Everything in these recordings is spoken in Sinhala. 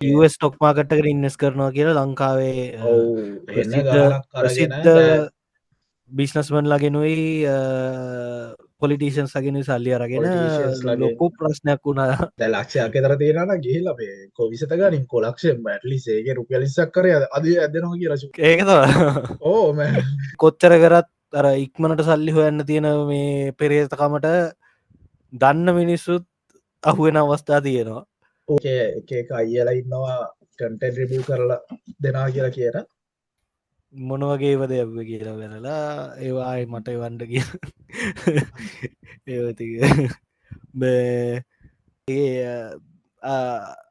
US ටොක් මාකට්ටකට ඉන්නස් කරනවා කියලා ලංකාවේ ඔව් එන්න ගානක් කරගෙන ප්‍රසිද්ධ දැන් බිස්නස්මන් ලගෙනුයි පොලිටීෂන්ස් ලගෙන සල්ලි අරගෙන පොලිටිෂියන්ස් ලගෙන් ලොකු ප්‍රශ්නයක් වුණා දැන් ලක්ෂයක් විතර තියෙනවා නම් ගිහිල්ලා මේ කොවිසත ගානින් කොලක්ෂයෙන් ඇට්ලිස්ට් ඒකේ රුපියල් 20ක් කරේ අද ඇදෙනවා කියලා ඒක තම ඕ මෑ කොච්චර කරත් අර ඉක්මනට සල්ලි හොයන්න තියෙන මේ පෙරේතකමට දන්න මිනිස්සුත් අහුවෙන අවස්ථා තියෙනවා ඕකේ එක අයියලා ඉන්නවා කන්ටෙන්ට් රිවිව් කරලා දෙනවා කියලා කියන මොනවගේව දෙයක් කියලා වෙනලා ඒවායි මට වන්ඩ කිය ඒති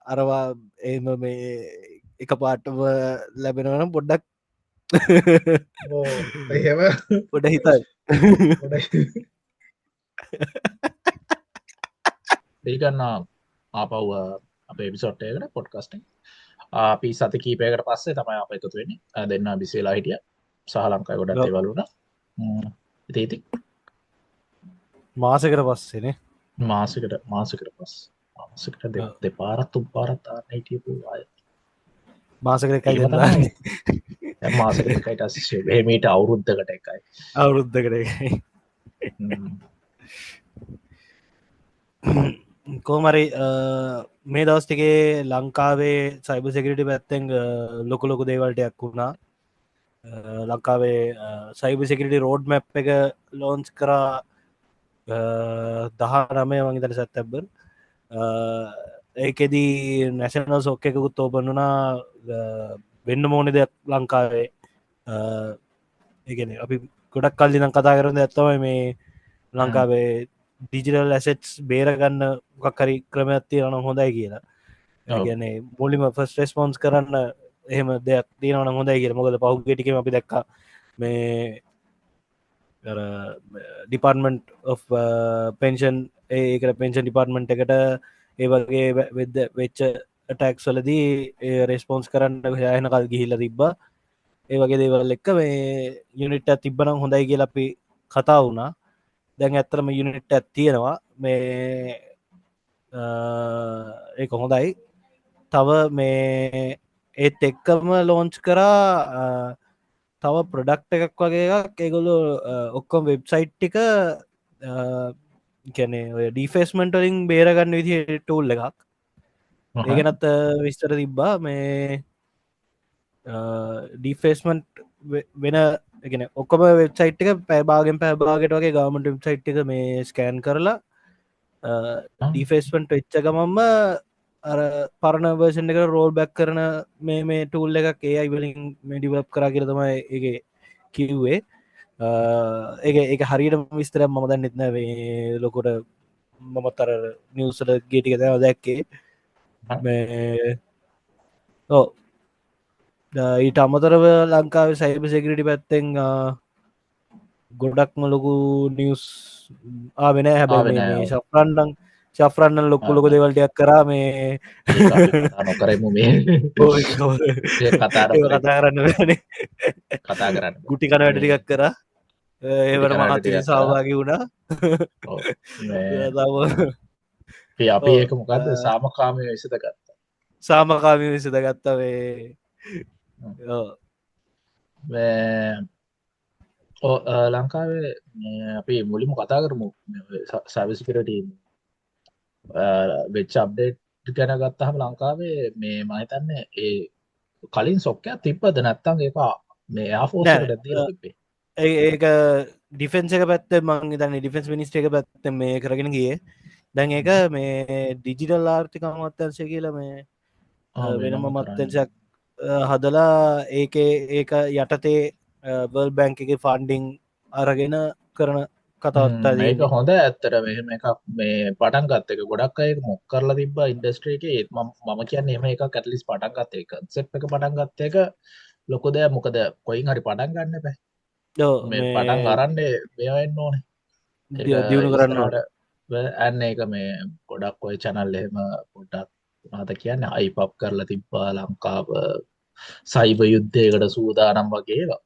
අරවා එම මේ එක පාටම ලැබෙනවනම් පොඩ්ඩක් එහෙම පොඩ හිතයි පිළිගන්න ආපව් අපේ එපිසෝඩ්යකට පොඩ්කාස්ටිං අපි සති කීපයකට පස්සේ තමයි අප එකතු වෙන්නේ දෙන්න බිසිවෙලා හිටිය සහ ලංකායි ගොඩත් ඒවලුන ඉති මාසකට පස්සෙනේ මාසකට පස් මාසකට දෙපාරත් තුම් පාරත්තාන්න හිටියපු අය මාසකට එකයි මාසකටට මීට අවුරුද්ධකට එකයි අවුරුද්ධකට එකයි කෝමරි මේ දවස්ටිකේ ලංකාවේ සයිබ සෙකරිටි පැත්තෙන් ලොක ලොකු දේවල්ටයක් වුණා ලංකාවේ සයිබ සෙකරිටි රෝඩ් මැප් එක ලෝන්ච් කරා 19 වගේ සැත්තැබ්බර් ඒකෙදී නැශනල් සොක්ක එකකුත් ඕපන්නුනා වෙන්න මෝනෙ දෙයක් ලංකාවේ ඒගෙන අපි ගොඩක් කල්ලිනම් කතා කරන ඇත්තවයි මේ ලංකාවේ ඩිජිටල් ඇසෙට්ස් බේරගන්න මොකක්කරි ක්‍රමයක්ති රන හොඳයි කියලා ගැන මුලිම ෆස් රෙස්පොන්ස් කරන්න එහෙම දෙයක් තියනවන හොඳයි කිය මොකද පහුගෙටිකම අපි දක්ක මේ ඩිපාර්ටමන්ට් of පෙන්ෂන් ඒකට පෙන්ෂන් ඩිපාර්ටමන්ට් එකට ඒ වගේ වෙද්ද වෙච්ච ටැක්ස් වලදී රෙස්පොන්ස් කරන්න යන කල් ගිහිල්ල තිබ්බ ඒ වගේ දේවල් එක්ක මේ යුනිට් තිබ්බනම් හොඳයි කියල අපි කතා වුණා දැන් ඇත්තරම යුනිට් තියෙනවා මේ ඒක හොඳයි තව මේ ඒත් එක්කම ලෝන්ච් කරා තව ප්‍රඩක්් එකක් වගේ එකක් ඒගොලු ඔක්කොම් වෙබ්සයිට් ටික කැනෙ ඔය ඩිෆෙස්මෙන්ටලින් බේරගන්න විදි ටූල් එකක් ඒගෙනත් විස්තර තිබ්බා මේ ඩිෆෙස්මන්ට් වෙන එකන ඔක්කොම වෙබ්සයිට් එක පැබාගෙන් පැබාගට වගේ ගමට වෙබ්සයිට් එක මේ ස්කෑන් කරලා ඩිෆෙස්මන්ට් වෙච්ච ගමම්ම අර පරණ වර්ෂන් එක රෝල් බැක් කරන මේ ටූල් එකක් ඒ අයිවලින් මෙඩිවලප් කරා කියර තමයි එක කිව්වේ ඒ හරියට විස්තර මම දැන් නෙත්න ලොකොට මමත් අර නිවසට ගේටික දැව දැක්කේ ඕ ඊට අමතරව ලංකාව සයිබ සෙකරිටි පැත්තෙන් ගොඩක්ම ලොකු නිවස් ආවෙන හැබැ ශප්‍රන්ඩන් ශෆ්‍රන්නන් ලොක්කු ලොක දෙවල්ටයක් කරා මේ නොකරමු මේ කතා කරන්න කතා කරන්න ගුටි කන වැඩටිකක් කර ඒවට මහතිර සහභාගි වුණා අපි ඒක මොකක්ද සාමකාමය විසිත ගත්තා සාමකාමය විසිත ගත්තවේ ලංකාවේ අපි මුලිම කතා කරමු සවිසිකරටීම් වෙච්ච අප්ඩේට් ගැන ගත්තහම ලංකාවේ මේ මහිතන්න ඒ කලින් සොක්කයක් තිබ්බද නැත්තන් එක මේ ආෆෝසට තිබේ ඒක ඩිෆෙන්න්ස එක පැත්ත මං තන්න ඩිෆෙන්ස් මිනිස්ට එක පැත්ත මේ කරගෙන ගිය දැන් එක මේ ඩිජිටල් ආර්ථික අමත්තන්සය කියල මේ වෙනම මත්තන්සක් හදලා ඒක යටතේ බල් බැංක එක ෆන්ඩිං අරගෙන කරන කතාත්තා ඒක හොඳ ඇත්තට මෙහම එකක් මේ පටන් ගත්ත එක ගොඩක් අය මොක් කරලා තිබ ඉන්ඩස්ට්‍රේ එක ඒත් මම කියන්න එම එක කැටලිස් පටන් ගත්ත එක සෙප් එක පටන් ගත්ත එක ලොකො දෙයක් මොකද කොයින් හරි පටන් ගන්න බෑ මේ පටන් අරන්නේ මෙයෙන් ඕනේ දියුණු කරන්නට ඇන්න එක මේ ගොඩක් ඔය චැනල් එහෙම පොඩක් නාත කියන්න අයිපප් කරලා තිබ්බා ලංකාව සයිබ යුද්ධයකට සූදානම් වගේවා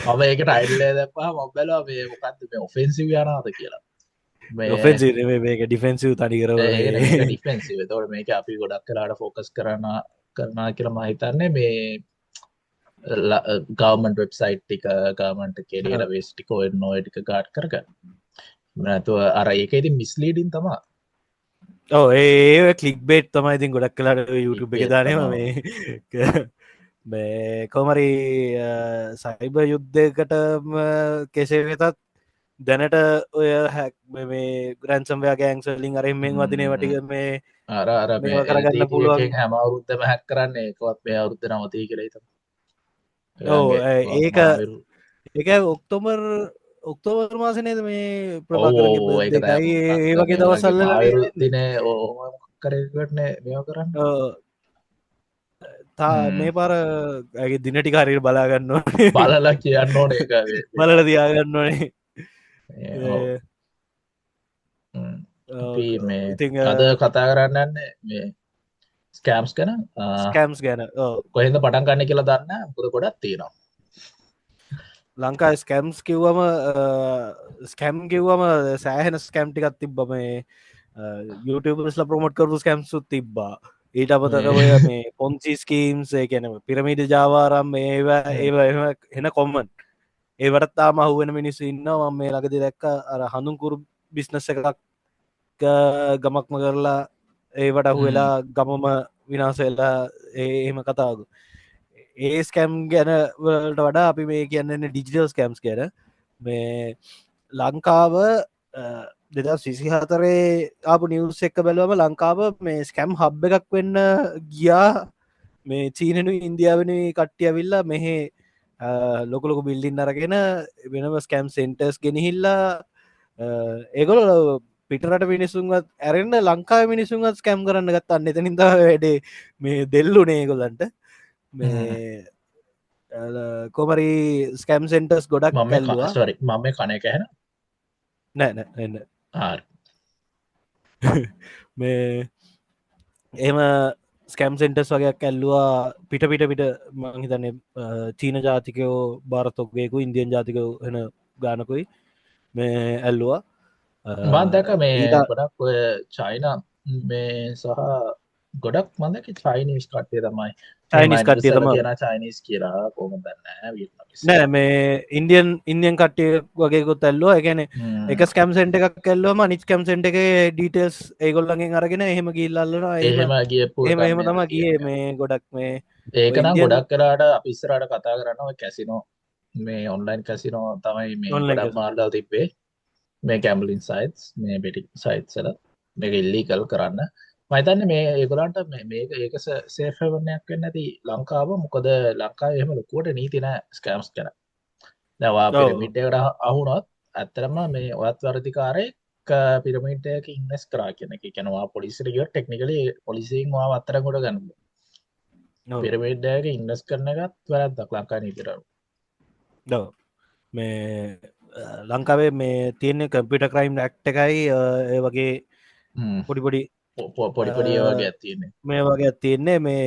මම ඒක ටයිල්ලේ දැපා මොබැලවා මේ මොකක්ද මේ ඔෆෙන්සිව යනාද කියලා ඔෆෙන්සිව් නෙමෙයි මේක ඩිෆෙන්සිව් තනිකරම ඒකන මේක මේ ඩිෆෙන්සිව තවට මේක අපි ගොඩක් කලාට ෆෝකස් කරනා කියලා මහිතන්නේ මේ ගවමන්ට වෙබ්සයිට් ටික ගමන්ට කෙඩියට වෙස්ටිකෝ නොටික ගාඩ් කරගන්න නැතුව අර ඒක ඉතින් මිස්ලීඩින් තමා ඒ කලික් බේට් තමයි ඉතින් ගොඩක් කලාට YouTube එක Clickbait දානම තමා. මේ කොමරි සයිබ යුද්ධකට කෙසේ වෙතත් දැනට ඔය හැක් මේ ග්‍රන්සම්වයා ගෑන්සලින් අරෙන්ෙන් වදිනේ වටික මේ අර මේවා කරගන්න පුළුවන් හැම අවුරුද්ධම හැක් කරන්නේ එකවත් මේ අවුද්ධ නවතී කළේ තම ඔව ඒක ඒක ඔක්තෝබර් ඔක්තෝබර් මාසනේද මේ ප්‍රභාකරගේ ඕ ඒක දෙකයි ඒ වගේ දවසල්ල මාවිරු දින ඕ කරකටන මෙෝ කරන්න තා මේ පාර ඇගේ දිනටිකාරයට බලාගන්න බලලා කියන්න ඕන එක බලල තියාගන්න ඕනේ අපි මේ ඉතින් අද කතා කරන්නන්න මේ ස්කෑම්ස් කන ස්කෑම්ස් ගැන කොහෙද පටන් ගන්න කියලා දන්න පුද ගොඩත් තියෙනවා ලංකා ස්කැම්ස් කිව්වම ස්කැම් කිව්වම සෑහෙන ස්කැම් ටිකත් තිබ්බ මේ YouTubeස්ල ප්‍රමෝට් කරු ස්කැම්සුත් තිබ්බා ඊට අපතකවය මේ පොන්සි ස්කීම්ස් ගැන පිරමිඩ ජාවාරම් ඒවා එන කොම්මන් ඒවටත් තාම අහුවෙන මිනිස්සු ඉන්නවා මේ ලගදි දැක්ක අර හඳුන්කුරු බිස්නස එකක් ගමක්ම කරලා ඒවට අහු වෙලා ගමම විනාසවෙල්ලා එහෙම කතාගු ඒ ස්කැම් ගැනවලට වඩා අපි මේ කියන්නන්න ඩිජිටල් ස්කෑම්ස් ගැන මේ ලංකාව 2024 ආපු නිවස් එක්ක බැලුවම ලංකාව මේ ස්කැම් හබ් එකක් වෙන්න ගියා මේ චීනනු ඉන්දියාවන කට්ටියවිල්ලා මෙහෙ ලොකලොක බිල්ලින් අරගෙන වෙනම ස්කෑම් සෙන්ටර්ස් ගෙනහිල්ලා ඒගොල පිටරට මිනිසුන්වත් ඇරෙන්න්න ලංකා මිනිසුන්ත් ස්කෑම් කරන්න ගත්තන්න එතනින්ද වැඩේ මේ දෙල්ලුනේ ගොලන්ට මේ කොමරි ස්කෑම් සෙන්ටර්ස් ගොඩක් කැල්ලවා සරි මම කනය කැහෙන නෑ එන්න මේ එම ස්කෑම් සෙන්ටර්ස් වගේයක් ඇල්ලවා පිට මහිතන චීන ජාතිකයෝ භාරතොක්ගේකු ඉන්දියන් ජාතිකව එන ගානකුයි මේ ඇල්ලවා මන්දක මේ ගොඩක් ඔය චයින මේ සහ ගොඩක් මදක චයිනිස් කට්ටේ තමයි චයිනිස් කට්ටිය තම තියෙන චයිනිස් කියලා කොම දන්න නෑ මේ ඉන්දියන් කට්ටිය වගේකුත් ඇල්ලෝ එකන එක ස්කම්සෙන්ට එකක් කැල්ලවම නිච් කම්සෙන්ට එක ඩීටල්ස් ඒගොල්ලඟින් අරගෙන එහෙම ගිල්ලල්ලන එහෙම ගියපු එහෙම තම ගිය මේ ගොඩක් මේ ඒකනම් ගොඩක් කරාට අපිස්සරට කතා කරනවා කැසිනෝ මේ ඔන්ලයින් කැසිනෝ තමයි මේ ගොඩක් මාර්දාව තිබ්බේ මේ කැම්බලින් සයිටස් මේ බෙටි සයිට්සල මේ ඉල්ලි කරන්න මයිතන්න මේ ඒගොලන්ට මේක ඒක සේෆවනයක් වෙන්න ඇති ලංකාව මොකද ලංකා එහෙම ලොකුවට නීතින ස්කෑම්ස් කන දවා පිරමිට්කට අහුනොත් ඇත්තරම මේ ඔත් වරදිකාරය පිරමිටක ඉන්නස් කරා කියන එක කැනවා පොලිසිරිග ටෙක්නිකල පොලිසින් වා අත්තර ගොඩ ගන්න පිරමිඩ්ඩක ඉන්නස් කරනගත් වැරත්දක් ලංකා නීතිරරු මේ ලංකාවේ මේ තියන්නේ කම්පිට ක්‍රයිම් ඩක්ට එකයි ඒ වගේ පොඩිපොඩි පොඩිපොඩි වගේ ඇතින්නේ මේ වගේ තියන්නේ මේ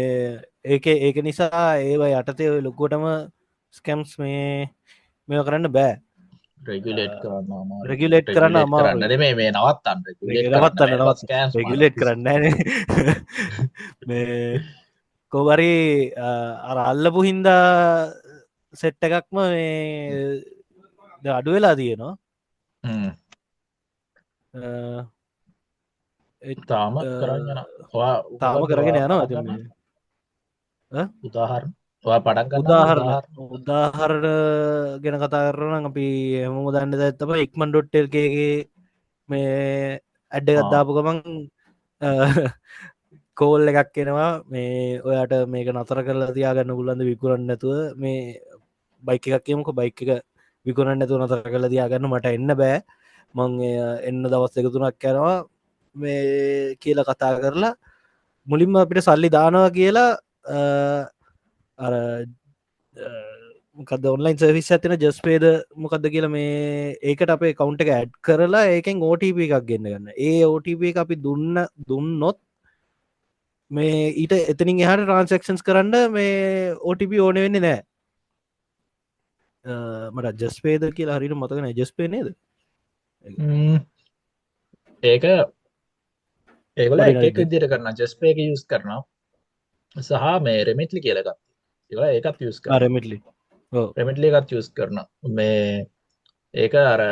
ඒක නිසා ඒවා යටතය ලොක්කොටම ස්කැම්ස් මේ කරන්න බෑ රෙගුලේට් කරන්න රෙගුලේට් කරන්න අමාරුයි මේ නවත්තන්න රෙගුලේට් කරන්න මේ කෝවරි අර අල්ලපු හින්දා සෙට්ට එකක්ම මේ අඩු වෙලා තියෙනවා තාම කරන්න තාම කරගෙන යනවා උදාහර උදාහරණ ගැන කතා කරන අපි හම දන්න ඇත්තම එක්මන් ඩොට්ටල්ගේ මේ ඇඩ්ඩගත්දාපු ගමන් කෝල් එකක් කෙනවා මේ ඔයාට මේක නතර කරලා තියාගන්න ගුලන්ද විකුරන්න නැතුව මේ බයික එකක් කියමුක බයික එක විකුරන්න නැතුව නතර කරලා තියාගන්න මට එන්න බෑ මං එන්න දවස් එකතුනක් කැනවා මේ කියලා කතා කරලා මුලින්ම අපිට සල්ලි දානවා කියලා අර මොකද ඔන්ලයින් සර්විස් ඇතින ජස්පේද මොකක්ද කියලා මේ ඒකට අපේ කවුන්ට එක ඇඩ් කරලා ඒකෙන් OTP එකක් ගෙන්න්න ගන්න ඒ OTP එක අපි දුන්නොත් මේ ඊට එතනින් එහට ට්‍රන්සක්ෂන්ස් කරන්න මේ OTP ඕන වෙන්නේ නෑ මට ජස්පේද කියලා හරිට මතකන ජස්පේ නේද ඒක ඒගොල්ලෝ එක එක ඔඩිනරිද විදිහට කරනවා ජස්පේ එක යූස් කරනවා සහ මේ රෙමිට්ලි කියලා එකක් ඒගොල්ලෝ ඒකත් යූස් කරනවා රෙමිටලි ඕ රෙමිට්ලි එකත් යූස් කරනවා මේ ඒක අර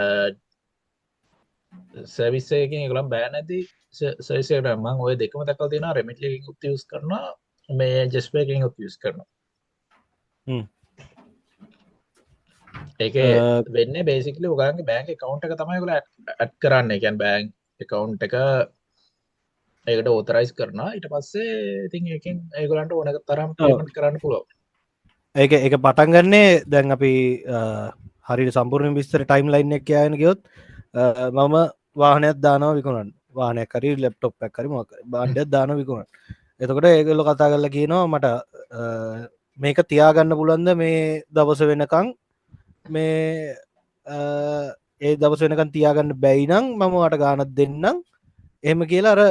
සර්විස් එකකින් ඒගොල්ලන් බෑ නැති සර්විස් එකට මම ওই දෙකම දැක්කලා තියෙනවා රෙමිට්ලි එකකින් උත් යූස් කරනවා මේ ජස්පේ එකකින් උත් යූස් කරනවා ඒක වෙන්නේ බේසිකලි ඔයගලගේ බැංක් account එක තමයි ඔයගොල්ලෝ ඇඩ් කරන්නේ. ඒ කියන්නේ බැංක් account එක ඒකට ඕතරයිස් කරනවා. ඊට පස්සේ ඉතින් ඒකෙන් ඒගොල්ලන්ට ඕන තරම් පේමන්ට් කරන්න පුළුවන්. ඒක එක පටන් ගන්නේ දැන් අපි හරි සම්පූර්ණ විස්තර ටයිම් ලයින් එක යන ගියොත් මම වාහනයක් දානවා විකුණන් වාහනයක් කරි ලැප්ටොප් එකක් කරි මොකක් බාණ්ඩයක් දානවා විකුණන් එතකොට ඒගොල්ලෝ කතා කරලා කියනවා මට මේක තියාගන්න පුළුවන්ද මේ දවස වෙනකන් මේ ඒ දවස වෙනකන් තියාගන්න බැයි නම් මම වට ගානක් දෙන්නම් එහෙම කියලා අර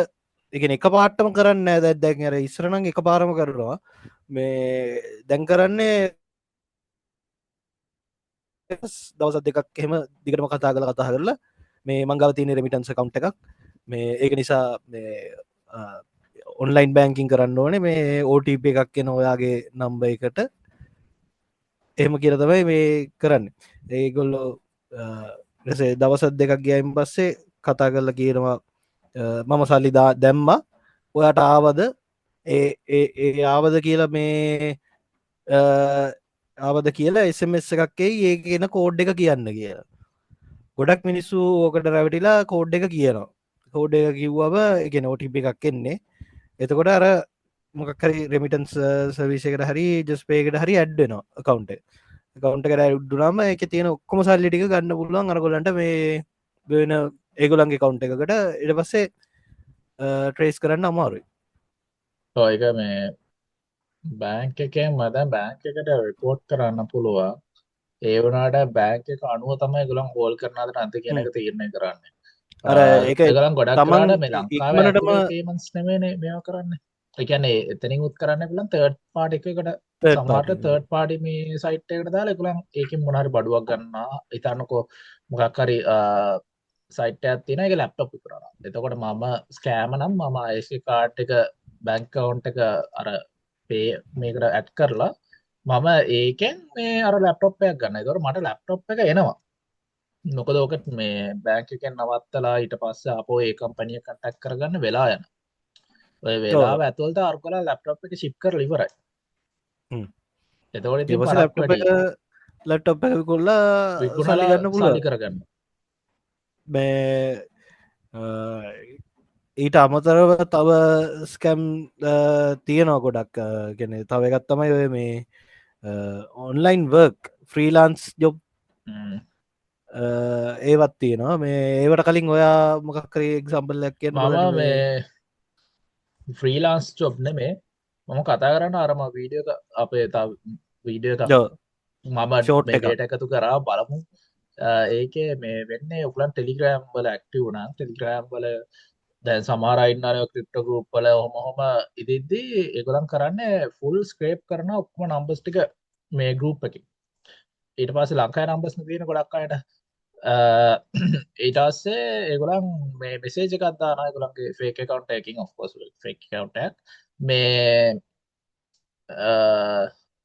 එකන එක පාට්ටම කරන්න දැ දැන් අර ඉස්සරනං එක පාරම කරනවා මේ දැන් කරන්නේ දවසත් දෙකක් එහෙම දිගටම කතා කළ කතා කරලා මේ මංගල තියන රමිටන්ස කවුන්් එකක් මේ ඒක නිසා ඔන්ලයින් බෑංකින් කරන්න ඕනේ මේ ඕටප එකක් කියෙන ඔයාගේ නම්බ එකට එහෙම කියර තමයි මේ කරන්න ඒගොල්ලෝ රසේ දවසත් දෙකක් ගයම් පස්සේ කතා කරලා කියනවා මම සල්ලිදා දැම්ම ඔයාට ආවද ඒ ආවද කියලා මේ ආවද කියලා එසමස් එකක්කේ ඒ කියන කෝඩ් එක කියන්න කියලා ගොඩක් මිනිස්සු ඕකට රැවටිලා කෝඩ් එක කියනවා කෝඩ් එක කිව්වම එක නෝටිප එකක් එන්නේ එතකොට අර මොකක්හරි රෙමිටන්ස් සවිසකට හරි ජස්පේකට හරි ඇඩ්ඩනවා කවුන්ට කවුන්ට කර උඩ්ඩුනාම එක තියෙන ඔක්කොම සල්ලිටික ගන්න පුළුවන් අරගොලන්ට මේ වෙන ඒගොලන්ගේ කවුන්ට එකකට එට පස්සේ ට්‍රේස් කරන්න අමාරුයි ඒක මේ බෑංක් එකෙන් මම දැන් බෑංක් එකට රිපෝට් කරන්න පුළුවන් ඒ වුණාට බෑංක් එක අනුව තමයි ඒගොල්ලන් හෝල් කරනවද නැද්ද කියන එක තීරණය කරන්නේ අර ඒක ඒගොල්ලන් ගොඩක් තමන් කරාට මේ ලංකාවේ ඉක්මනටම ඇතුලේ පේමන්ට්ස් නෙමෙයිනේ මේවා කරන්නේ ඒ කියන්නේ එතනින් උත් කරන්න පුළුවන් තර්ඩ් පාර්ටි එකකට තර්ඩ් සමහරට පාර්ටි තර්ඩ් පාර්ටි මේ සයිට් එකකට දාලා ඒගොල්ලන් ඒකෙන් මොන හරි බඩුවක් ගන්නවා හිතන්නකෝ මොකක් හරි සයිට් එකක් තියෙනවා ඒක ලැප්ටොප් විකුණනවා එතකොට මම ස්කෑම නම් මම IC කාඩ් එක බැංක් account එක අර පේ මේකට ඇඩ් කරලා මම ඒකෙන් මේ අර ලැප්ටොප් එකක් ගන්න. ඒතකොට මට ලැප්ටොප් එක එනවා. මොකද ඕක මේ බැංක් එකෙන් නවත්තලා ඊට පස්සේ ආපහු ඒ කම්පැනි එක කන්ටැක්ට් කරගන්න වෙලා යනවා. ඔය වෙලාව ඇතුළත අරකලා ලැප්ටොප් එක ෂිප් කරලා ඉවරයි. එතකොට ඉතින් පරක් වැඩි. ලැප්ටොප් එක විකුණලා සල්ලි ගන්න පුළුවන්. සල්ලි කරගන්න. මේ ඊට අමතරව තව ස්කැම් තියෙනවා ගොඩක් ගෙන තව එකත් තමයි ඔය මේ ඔන්ලයින් වර්ක් ෆ්‍රීලාන්ස් ජොබ් ඒවත් තියෙනවා මේ ඒවට කලින් ඔයා මොකක්කරේ එක්සම්පල්ලක් කිය මම මේ ෆ්‍රීලාන්ස් ජොබ් නෙමේ මම කතා කරන්න අරම වීඩියෝ අපේ වීඩියෝ එක මම ෂෝට් එකට එකතු කරා බලමු ඒක මේ වෙන්න උකලන් ටෙලිග්‍රෑම් වල ඇක්ටිව් වුණා ටෙලිග්‍රෑම් වල දැන් සමහරයින්න ක්‍රිප්ට ගරුප් වල හොම ඉදිද්දී ඒගොලන් කරන්න ෆුල් ස්ක්‍රේප් කරන ඔක්ම නම්බස් ටික මේ ගරුප් එක ඊට පස්සේ ලංකායි නම්බස් තියෙන ගොඩක් අයට ඊටස්සේ ඒගොලන් මේ මෙසේජ එකත්දාන ගොලන්ගේ ෆේක කවන්ට එකින් ඔෆ්කෝස් ෆේක් කවන්ට මේ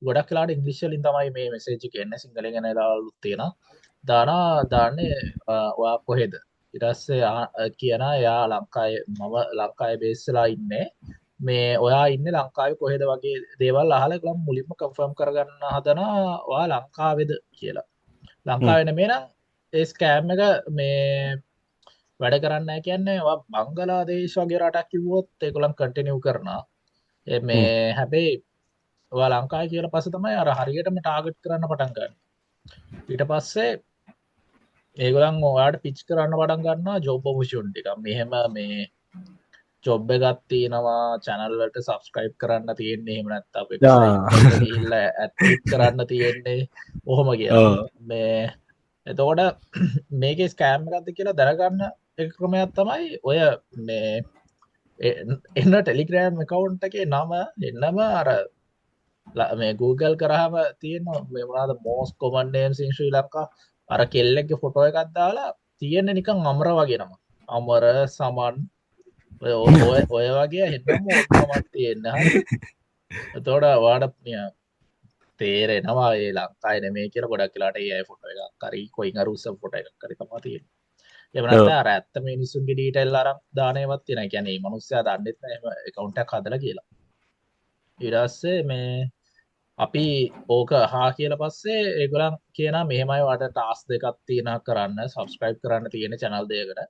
ගොඩක් කලාට ඉංගලිශ්ලින් තමයි මේ මෙසේජි එන්න සිංහල ගැන දාලුත් තියෙන දානා දාන්නේ ඔයා කොහෙද ඉටස්සේ කියන යා ලංකායි මම ලංකායි බේස්සලා ඉන්නේ මේ ඔයා ඉන්න ලංකාව කොහෙද වගේ දේවල් අහලකම් මුලින්ම කම්ෆර්ම් කරගන්න හදනා ඔයා ලංකාවෙද කියලා ලංකාවෙන මේ නම් ඒ ස්කෑම් එක මේ වැඩ කරන්න කියන්නේ බංගලාදේශ වගේ රටක් කිව්වොත් ඒගොල්ලන් කන්ටිනියු කරනවා මේ හැබැයි ඔයා ලංකායි කියලා පස්සේ තමයි අර හරියටම ටාගට් කරන්න පටන් ගන්න ඊට පස්සේ ඒගොල්ලන් ඔයාට පිච් කරන්න පටන් ගන්නවා ජොබ් ඔපචුනිටි එකක් මෙහෙම මේ ජොබ් එකක් තියෙනවා channel වලට subscribe කරන්න තියෙන්නේ එහෙම නැත්නම් අපේ වෙබ්සයිට් එකට ගිහිල්ලා ඇඩ් කරන්න තියෙන්නේ ඔහොම කියලා මේ එතකොට මේකේ ස්කෑම් එකක්ද කියලා දැනගන්න එක ක්‍රමයක් තමයි ඔය මේ එන්න ටෙලිග්‍රෑම් account එකේ නම එන්නම අර මේ Google කරාම තියෙන මේ මොනවාද most common names in Sri Lanka අර කෙල්ලෙක්ගේ ෆොටෝ එකක් දාලා තියෙන්නේ නිකන් අමර වගේ නම අමර සමන් ඔය වගේ හෙන්නම ඔන්නමත් තියෙන්න හරි තෝඩ වාඩ තේරෙනවා ඒ ලංකායි නෙමේ කියලා ගොඩක් කියලාට ඒ ෆොටෝ එකක් කරි කොයි අරුස ෆොටෝ එකක් කරි තමයි තියෙන්නේ. එහෙම නැත්නම් අර ඇත්ත මිනිස්සුන්ගේ ඩීටේල් අරන් දානේවත් තියෙනවා. කියන්නේ මේ මිනිස්සයා දන්නෙත් නැහැ එහෙම account එකක් හදලා කියලා. ඊට පස්සේ මේ අපි ඕක හා කියලා පස්සේ ඒගොල්ලන් කියනවා මෙහෙමයි වාට ටාස්ක් දෙකක් තියෙනවා කරන්න subscribe කරන්න තියෙන channel දෙයකට.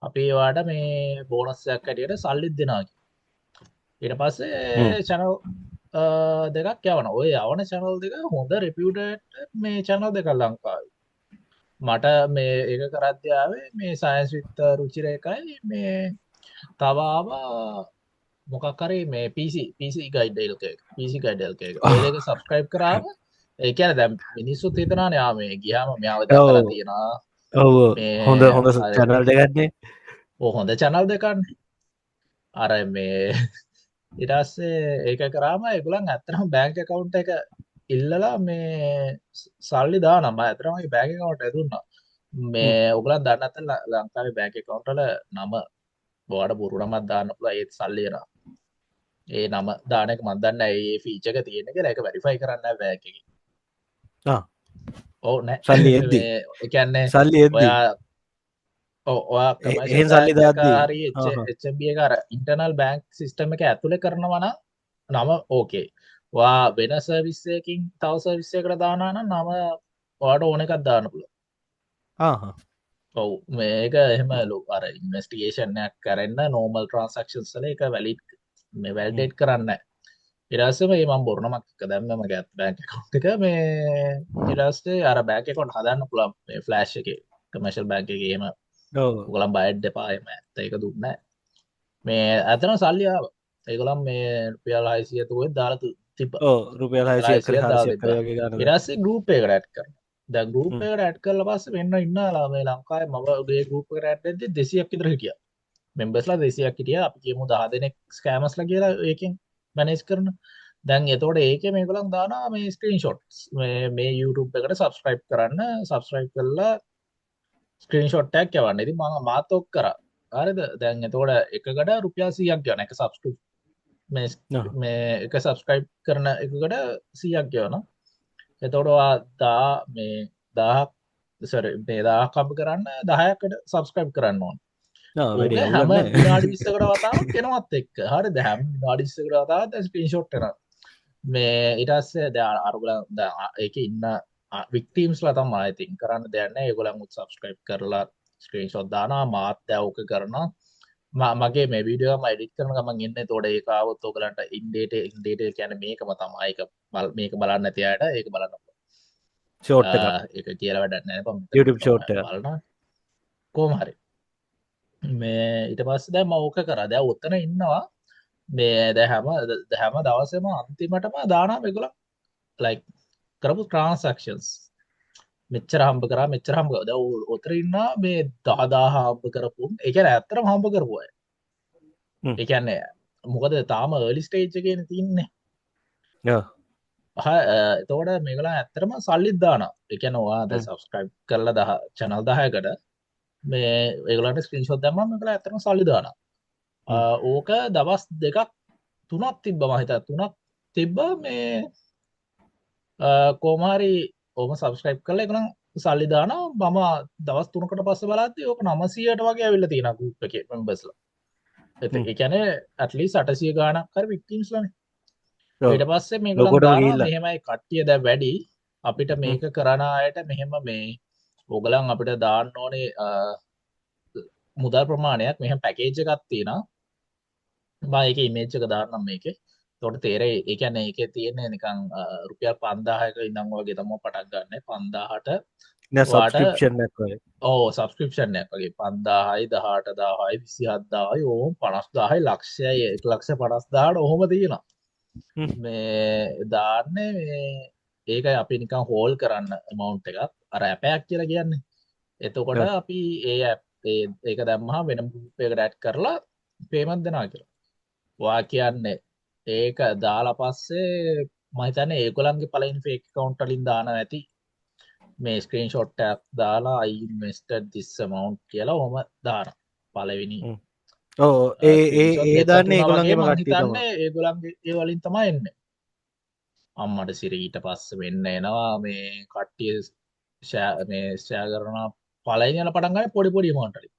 අපි වාට මේ බෝනස් එකක් හැටියට සල්ලිත් දෙනවා කියලා. ඊට පස්සේ channel දෙකක් යවන ඔය යවන channel දෙක හොඳ reputed මේ channel දෙකක් ලංකාවේ. මට මේ ඒක කරද්දී ආවේ මේ සයන්ස් විත් රුචිර එකයි මේ තව ආවා මොකක් හරි මේ PC guide LK එක PC guide LK එක ඔය දෙක subscribe කරාම ඒ කියන්නේ දැන් මිනිස්සුත් හිතනවානේ ආ මේ ගියාම මෙයාව දැකලා තියෙනවා ඔව් මේ හොඳ channel දෙකක්නේ හොඳ channel දෙකක්නේ අර මේ ඊට පස්සේ ඒක කරාම ඒගොල්ලන් ඇත්තටම බැංක් account එක ඉල්ලලා මේ සල්ලි දානවා මම ඇත්තටම ඒ බැංක් account එක දුන්නා මේ ඔයගොල්ලන් දන්නේ නැත්නම් ලංකාවේ බැංක් account වල නම ඔයාලට බොරු නමක් දාන්න පුළුවන් ඒත් සල්ලි එනවා ඒ නම දාන එක මම දන්නේ නැහැ ඒ ෆීචර් එක තියෙන කියලා ඒක වෙරිෆයි කරන්න නැහැ බැංක් එකේ ඔව් නෑ සල්ලි එද්දි ඒ කියන්නේ සල්ලි එද්දි ඔයා ඔයා එහෙන් සල්ලි දාද්දි හරි HMB එක අර ඉන්ටර්නල් බැංක් සිස්ටම් එක ඇතුලේ කරනවා නම් නම ඕකේ. ඔයා වෙන සර්විස් එකකින් තව සර්විස් එකකට දානවා නම් නම ඔයාට ඕන එකක් දාන්න පුළුවන්. ඔව් මේක එහෙම අර ඉන්වෙස්ටිගේෂන් එකක් කරන්න normal transactions වල ඒක valid මේ validate කරන්න නැහැ. ඊට පස්සේ මේ මම බොරුනමක් එක දැම්මම මගේ බැංක් account එක මේ ඊට පස්සේ අර බැංක් account හදන්න පුළුවන් මේ flash එකේ commercial bank එකේ එහෙම ඔයගොල්ලන් බයට් එපා එහෙම ඇත්ත ඒක දුන්නේ නැහැ. මේ අතන සල්ලි ආවා. ඒගොල්ලන් මේ රුපියල් 600 තෝෙත් දාලා තිබ්බා. ඔව් රුපියල් 600 කර 400 කර වගේ ගන්න. ඊට පස්සේ group එකකට add කරනවා. දැන් group එකකට add කරලා පස්සේ වෙන්න ඉන්නවා මේ ලංකාවේ මම මේ group එකට add වෙද්දි 200ක් විතර හිටියා. members ලා 200ක් හිටියා. අපි කියමු 10 දෙනෙක් scammers ලා කියලා ඒකෙන් manage කරන. දැන් එතකොට ඒකේ මේගොල්ලන් දානවා මේ screenshots මේ YouTube එකට subscribe කරන්න subscribe කරලා ස්ක්‍රීන්ෂොට් එකක් යවන්න. ඉතින් මම මාත් ඔක් කරා. හරිද? දැන් එතකොට එකකට රුපියල් 100ක් යවන එක සබ්ස්ක්‍රිප් මේ එක සබ්ස්ක්‍රයිබ් කරන එකකට 100ක් යවනවා. එතකොට ඔයා මේ 1000ක් sorry මේ 1000ක් හම්බ කරන්න 10කට සබ්ස්ක්‍රයිබ් කරන්න ඕන. ඕක හැම විනාඩි 20කට වතාවක් එනවත් එක්ක. හරිද? හැම විනාඩි 20කට වතාවක් ස්ක්‍රීන්ෂොට් එනවා. මේ ඊට පස්සේ දැන් අරගොල්ලන් ඒකේ ඉන්න වික්ටිම්ස්ලා තමයි ඉතින් කරන්න දෙයක් නැහැ. ඒගොල්ලන් උත් සබ්ස්ක්‍රයිබ් කරලා ස්ක්‍රීන්ෂොට් දානවා මාත් දැවක කරනවා. මගේ මේ වීඩියෝ එක මම එඩිට් කරන ගමන් එන්නේ. ඒතකොට ඒක ආවොත් ඔයගලන්ට ඉන්ඩේට කියන්නේ මේකම තමයි. ඒක මේක බලන්න නැති අයට ඒක බලන්න පුළුවන්. ෂෝට් එක. ඒක කියලා වැඩක් නැහැ. YouTube ෂෝට් එක. බලන්න. කොහොම හරි. මේ ඊට පස්සේ දැන් මම ඕක කරා. දැන් උතන ඉන්නවා. මේ දැන් හැම දවසෙම අන්තිමටම දානවා මේගොල්ලෝ like කරපු transactions මෙච්චර හම්බ කරා මෙච්චර හම්බ කරා. දැන් උතර ඉන්නවා මේ 10000 හම්බ කරපු. ඒ කියන්නේ ඇත්තටම හම්බ කරපු අය. ඒ කියන්නේ මොකද තාම early stage එකේනේ තින්නේ. එතකොට මේගොල්ලන් ඇත්තටම සල්ලිත් දානවා. ඒ කියන්නේ ඔයා දැන් subscribe කරලා channel 10කට මේ ඒගොල්ලන්ට screenshot දැම්මම මේගොල්ලන් ඇත්තටම සල්ලි දානවා. ඕක දවස් දෙකක් තුනක් තිබ්බා මම හිතා 3ක් තිබ්බා මේ කොහොම හරි ඕම සබ්ස්ක්‍රයිබ් කරලා ඒගොල්ලන් සල්ලි දානවා. මම දවස් 3කට පස්සේ බලද්දි ඕක 900ට වගේ ඇවිල්ලා තියෙනවා group එකේ members-ලා. ඒ කියන්නේ at least 800 ගාණක් හරි victims-ලානේ. ඊට පස්සේ මේගොල්ලන් දානවා මෙහෙමයි කට්ටිය දැන් වැඩි අපිට මේක කරන අයට මෙහෙම මේ ඕගලන් අපිට දාන්න ඕනේ මුදල් ප්‍රමාණයක් මෙහෙම පැකේජ් එකක් තියෙනවා. මම ඒකේ ඉමේජ් එක දාන්නම් මේකේ. එතකොට තේරෙයි. ඒ කියන්නේ ඒකේ තියෙන්නේ නිකන් රුපියල් 5000ක ඉඳන් වගේ තමයි පටන් ගන්න. 5000ට නෑ සබ්ස්ක්‍රිප්ෂන් එකක් වගේ. ඔව් සබ්ස්ක්‍රිප්ෂන් එකක් වගේ 5000යි 18000යි 27000යි ඕම් 50000යි ලක්ෂයයි 150000ට ඔහොම තියෙනවා. මේ දාන්නේ මේ ඒකයි අපි නිකන් හෝල් කරන්න amount එකක් අර ඇප් එකක් කියලා කියන්නේ. එතකොට අපි ඒක දැම්මහම වෙන group එකකට add කරලා payment දෙනවා කියලා. ඔයා කියන්නේ ඒක දාලා පස්සේ මම හිතන්නේ ඒගොල්ලන්ගේ පළවෙනි fake account වලින් දානවා ඇති. මේ ස්ක්‍රීන්ෂොට් එකක් දාලා I invested this amount කියලා ඔහම දානවා. පලවෙනි ඕ ඒ දෙක දාන්න තුන වගේ ඒගොලන්ගේම කට්ටි තම මංහිතන්නේ ඒගොලන්ගේ ඒ වලින් තමයි එන්න අම්මට සිරීට පස්ස වෙන්න එනවා මේ කට්ටිය මේ ෂෑ කරන පලයින පටන්ගන්න පොඩි පොඩි මොන්ටලි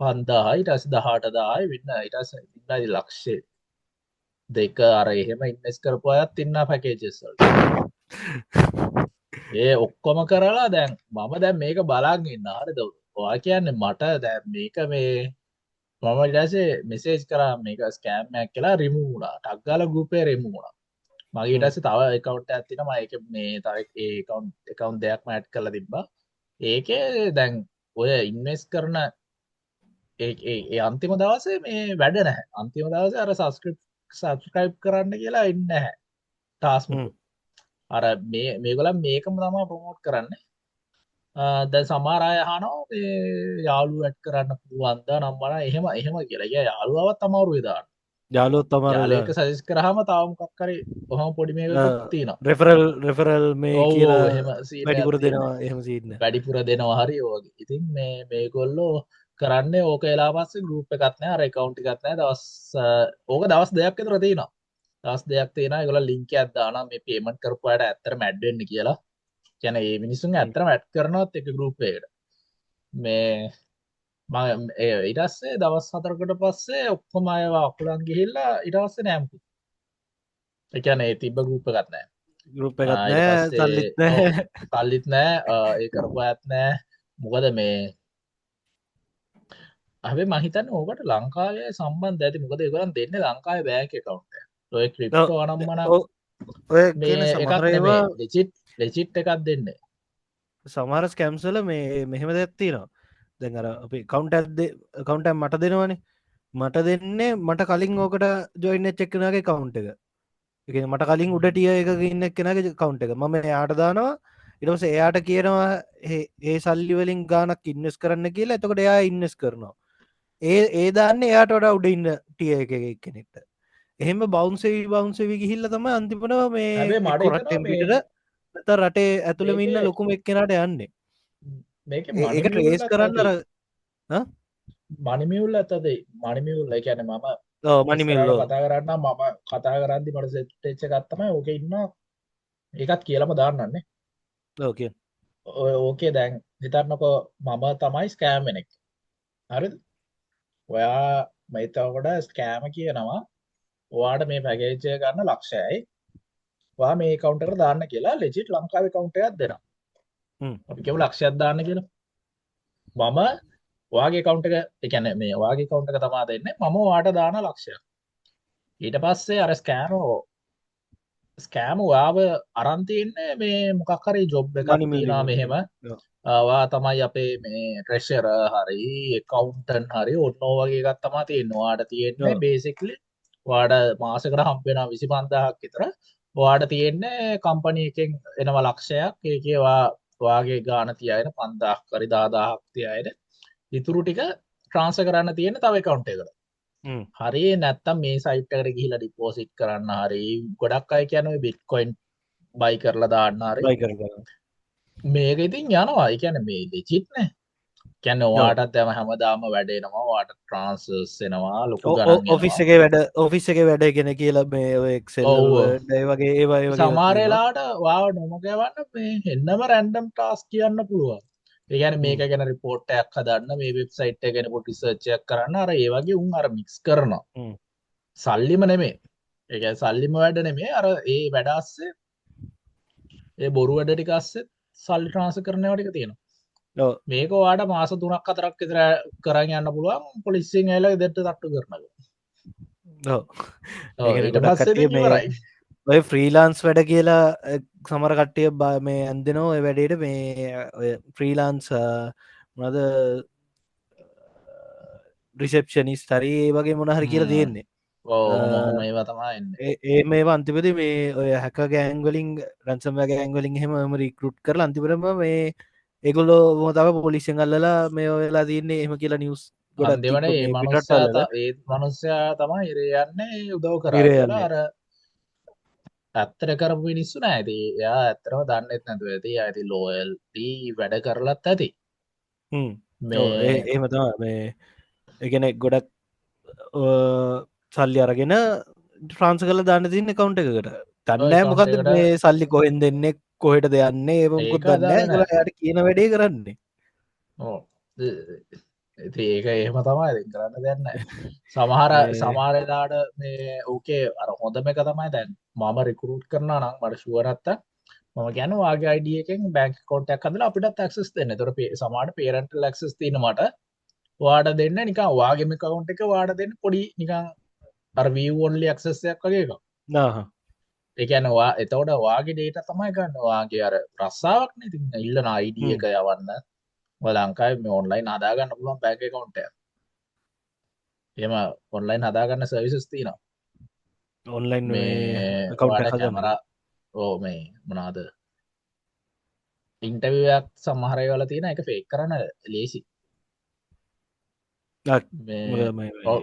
5000 ඊට පස්සේ 18,000 වෙන්න ඊට පස්සේ ඉන්නයි ලක්ෂය දෙක අර එහෙම ඉන්වෙස්ට් කරපු අයත් ඉන්නා පැකේජස් වලට ඒ ඔක්කොම කරලා දැන් මම දැන් මේක බලන් ඉන්න හරිද ඔයා කියන්නේ මට දැන් මේක මේ මම ඊට පස්සේ මෙසේජ් කරා මේක ස්කෑම් එකක් කියලා රිමූව් වුණා ටක් ගාලා ගෲප් එකේ රිමූව් වුණා මගේ ඊට පස්සේ තව account එකක් තියෙනවා ඒක මේ තව ඒ account දෙකක්ම ඇඩ් කරලා තිබ්බා ඒකේ දැන් ඔය ඉන්වෙස්ට් කරන ඒ අන්තිම දවසේ මේ වැඩ නැහැ අන්තිම දවසේ අර සබස්ක්‍රයිබ් කරන්න කියලා ඉන්නේ නැහැ ටාස්ක් මුකුත් අර මේගොල්ලන් මේකම තමයි ප්‍රොමෝට් කරන්නේ දැන් සමහර අය අහනවා මේ යාළුවෝ ඇඩ් කරන්න පුළුවන්ද නම් බලන්න එහෙම කියලා. ඒ යාළුවවත් අමාරුයි දාන්න. යාළුවොත් අමාරුයි යාළුවෙක් සජෙස්ට් කරාම තව මොකක් හරි කොහොම පොඩි මේකකුත් තියෙනවා. රෙෆරල් මේ කියලා එහෙම සීන් එකක් වැඩිපුර තියෙනවා. දෙනවා එහෙම සීන් එක. වැඩිපුර දෙනවා හරි ඔය. ඉතින් මේගොල්ලෝ කරන්නේ ඕක එලා පස්සේ ගෲප් එකක් නැහැ අර account එකක් නැහැ ඕක දවස් දෙකක් විතර තියෙනවා. දවස් දෙකක් තියෙනවා ඒගොල්ලෝ ලින්ක් එකක් දානවා මේ පේමන්ට් කරපු අයට ඇත්තටම ඇඩ් වෙන්න කියලා. කියන්නේ මේ මිනිස්සුන් ඇත්තටම ඇඩ් කරනවත් එක ගෲප් එකකට. මේ මම ඊට පස්සේ දවස් 4කට පස්සේ ඔක්කොම අයව අකුලන් ගිහිල්ලා ඊට පස්සේ නෑ මොකද. ඒ කියන්නේ ඒ තිබ්බ ගෲප් එකක් නෑ. ගෲප් එකක් නෑ සල්ලිත් නෑ. සල්ලිත් නෑ ඒ කරපු අයත් නෑ. මොකද මේ හැබැයි මම හිතන්නේ ඕකට ලංකාවේ සම්බන්ධ ඇති. මොකද ඒගොල්ලන් දෙන්නේ ලංකාවේ බැංක් account එක. ඔය ක්‍රිප්ටෝ අනම්මන ඔය මේ කියන එකක් සමහර නෙමෙයි. ඒවා ලෙජිට් එකක් දෙන්නේ. සමහර ස්කැම්ස් වල මේ මෙහෙම දෙයක් තියෙනවා. දැන් අර අපි කවුන්ට් එක මට දෙනවනේ. මට දෙන්නේ මට කලින් ඕකට ජොයින් වෙච්ච එක්කෙනාගේ account එක. ඒ කියන්නේ මට කලින් උඩ ටිය එකක ඉන්න එක්කෙනාගේ account එක. මම එයාට දානවා. ඊට පස්සේ එයාට කියනවා ඒ සල්ලි වලින් ගාණක් ඉන්වෙස්ට් කරන්න කියලා. එතකොට එයා ඉන්වෙස්ට් කරනවා. ඒ දාන්නේ එයාට වඩා උඩ ඉන්න ටිය එකක එක්කෙනෙක්ට. එහෙම බවුන්ස් වෙවි ගිහිල්ලා තමයි අන්තිමට මේ හැබැයි මට එක්ක හිතෙනවා රටෙන් මේ පිටට නැත්නම් රටේ ඇතුළෙම ඉන්න මේකේ ලොකුම එක්කෙනාට යන්නේ. මේකේ ඒක ට්‍රේස් කරන්න අර මනිමියුල් ඇතද මනිමියුල් කියන්නේ මම මනි ඉස්සරහට මිල්ලෝ කතා කරන්න මම කතා කරද්දි මට සෙට් වෙච්ච එකක් තමයි ඕකේ ඉන්නවා ඒකත් කියලාම දාන්නන්නේ ඕකේ ඕකේ දැන් හිතන්නකෝ මම තමයි ස්කෑම් කෙනෙක් හරිද ඔයා මේතකොට ස්කෑම කියනවා ඔයාට මේ පැකේජ් එක ගන්න ලක්ෂයයි ඔයා මේ account එකට දාන්න කියලා ලෙජිට් ලංකාවේ account එකක් දෙනවා අපි කියමු ලක්ෂයක් දාන්න කියලා මම ඔයාගේ account එක ඒ කියන්නේ මේ ඔයාගේ account එක තමයි දෙන්නේ මම ඔයාට දාන ලක්ෂයක් ඊට පස්සේ අර ස්කෑම් ඔයාව අරන් තියන්නේ මේ මොකක් හරි ජොබ් එකක් මනි තියනවා මිල්ලින් මෙහෙම ඔයා තමයි අපේ මේ ට්‍රෙෂරර් හරි accountant හරි ඔන්න ඔය වගේ එකක් තමයි තියෙන්නේ ඔයාට තියෙන්නේ basically ඔයාට මාසෙකට හම්බ වෙනවා 25000ක් විතර ඔයාට තියෙන්නේ කම්පැනි එකෙන් එනවා ලක්ෂයක් ඒකේ ඔයාගේ ගාණ තියාගෙන 5000ක් හරි 10000ක් තියාගෙන ඉතුරු ටික ට්‍රාන්ස්ෆර් කරන්න තියෙන තව account එකකට. හරි නැත්තම් මේ සයිට් එකට ගිහිල්ලා ඩිපොසිට් කරන්න හරි ගොඩක් අය කියන්නේ බිට්කොයින් බයි කරලා දාන්න හරි. මේක ඉතින් යනවා. ඒ කියන්නේ මේ ලෙජිට් නේ. කියන්නේ ඔයාටත් දැන් හැමදාම වැඩේනවා. ඔයාට ට්‍රාන්ස්ෆර්ස් එනවා ලොකු ගණන් එනවා. ඔෆිස් එකේ වැඩ කියන කියලා මේ ඔය එක්සෙල් වර්ඩ් ඒ වගේ ඒවා සමහර වෙලාවට ඔයාව නොමගවන්න මේ එන්නම රැන්ඩම් ටාස්ක් කියන්න පුළුවන්. ඒ කියන්නේ මේක ගැන රිපෝට් එකක් හදන්න මේ වෙබ්සයිට් එක ගැන පොඩි රිසර්ච් එකක් කරන්න අර ඒ වගේ උන් අර මික්ස් කරනවා. සල්ලිම නෙමෙයි. ඒ කියන්නේ සල්ලිම වැඩ නෙමෙයි අර ඒ වැඩ ASCII ඒ බොරු වැඩ ටික ASCII සල්ලි ට්‍රාන්ස්ෆර් කරන ඒවා ටික තියෙනවා. මේක ඔයාට මාස 3ක් 4ක් විතර කරන් යන්න පුළුවන් පොලිසියෙන් ඇවිල්ලා ගෙදරට තට්ටු කරනවා. ඊට පස්සේ ඉතින් ඉවරයි. ඔය ෆ්‍රීලාන්ස් වැඩ කියලා සමහර කට්ටිය මේ ඇන්දෙනවා ඔය වැඩේට මේ ඔය ෆ්‍රීලාන්ස් මොනවද රිසෙප්ෂනිස්ට් හරි ඒ වගේ මොන හරි කියලා තියෙන්නේ. ඔහොම ඒවා තමයි එන්නේ. ඒ මේවා අන්තිමේදී මේ ඔය හැකර් ගෑන්ග් වලින් රැන්සම්වෙයාර් ගෑන්ග් වලින් එහෙම රික්‍රූට් කරලා අන්තිමටම මේ ඒගොල්ලෝ තව පොලිසියෙන් අල්ලලා මේ ඔයලා තියන්නේ එහෙම කියලා නිවුස් ගොඩක් අන්තිමට ඒ මනුස්සයා තමයි ඉරේ යන්නේ උදව් කරා කියලා අර ඇත්තට කරපු මිනිස්සු නෑ ඉතින් එයා ඇත්තටම දන්නෙත් නැතුව ඇති එයා ඉතින් ලෝයල්ටි වැඩ කරලත් ඇති එහෙම තමයි මේ එකන ගොඩක් සල්ලි අරගෙන ට්‍රාන්ස කල දාන්න තින්න කවුන්ට එකකට තන්නෑ account මොකද එකට මේ සල්ලි කොහෙන් දෙන්නේ කොහෙට දෙයන්නේ ඒමුකුත් ඒක දන්න දන්නේ ගොල යට කියන වැඩේ කරන්නේ ඕ ඒක එහෙම තමයි ඉතින් කරන්න දෙයක් නැහැ. සමහර මේ සමහරලාට මේ ඕකේ අර හොඳම එක තමයි දැන් මම රික්‍රූට් කරනවා නම් මට ෂුවර් නැත්තම් මම කියන්නේ ඔයාගේ ID එකෙන් බැංක් account එකක් හදලා අපිටත් access දෙන්න. ඒතර සමහරට parental access තියෙන මට ඔයාට දෙන්න නිකන් ඔයාගේම account එක ඔයාට දෙන්න පොඩි නිකන් අර view only access එකක් වගේ එකක්. නාහ ඒ කියන්නේ ඔයා එතකොට ඔයාගේ data තමයි ගන්න. ඔයාගේ අර රස්සාවක් නේ. ඉතින් ඉල්ලන ID එක යවන්න. ඔය ලංකාවේ මේ online හදාගන්න පුළුවන් බැංක් account එකක්. එහෙම ඔන්ලයින් හදාගන්න සර්විසස් තියෙනවා. ඔන්ලයින් මේ කවුන්ට ඔයාලට හදන්න කැමරා මේ මොනවාද ඉන්ටර්විව්වක් සමහර ඒවාලා තියෙන එක ෆේක් කරන්න ලේසි. මේ ඔව්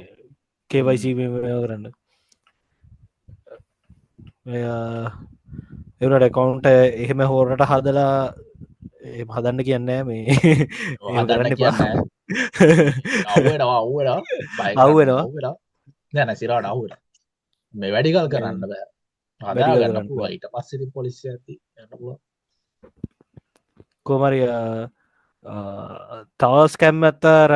කේවයිසි කරන්න එවනට කවුන්ට එහෙම හෝරට හදලා හදන්න කියන්න මේ ඒ හදන්න කරන්න එපා කියන්නේ අව්වෙනවා අව්වෙලා බය කරන්න අව්වෙනවා අව්වෙලා නෑ සිරාට අව්වෙලා මේ වැඩිකල් කරන්න බෑ. හදා වැඩිකල් ගන්න කරන්න පුළුවන්. ඊට පස්සේ ඉතින් පොලිසිය ඇති යන්න පුළුවන්. කොමරිය තවස් කැම් ඇත්තාර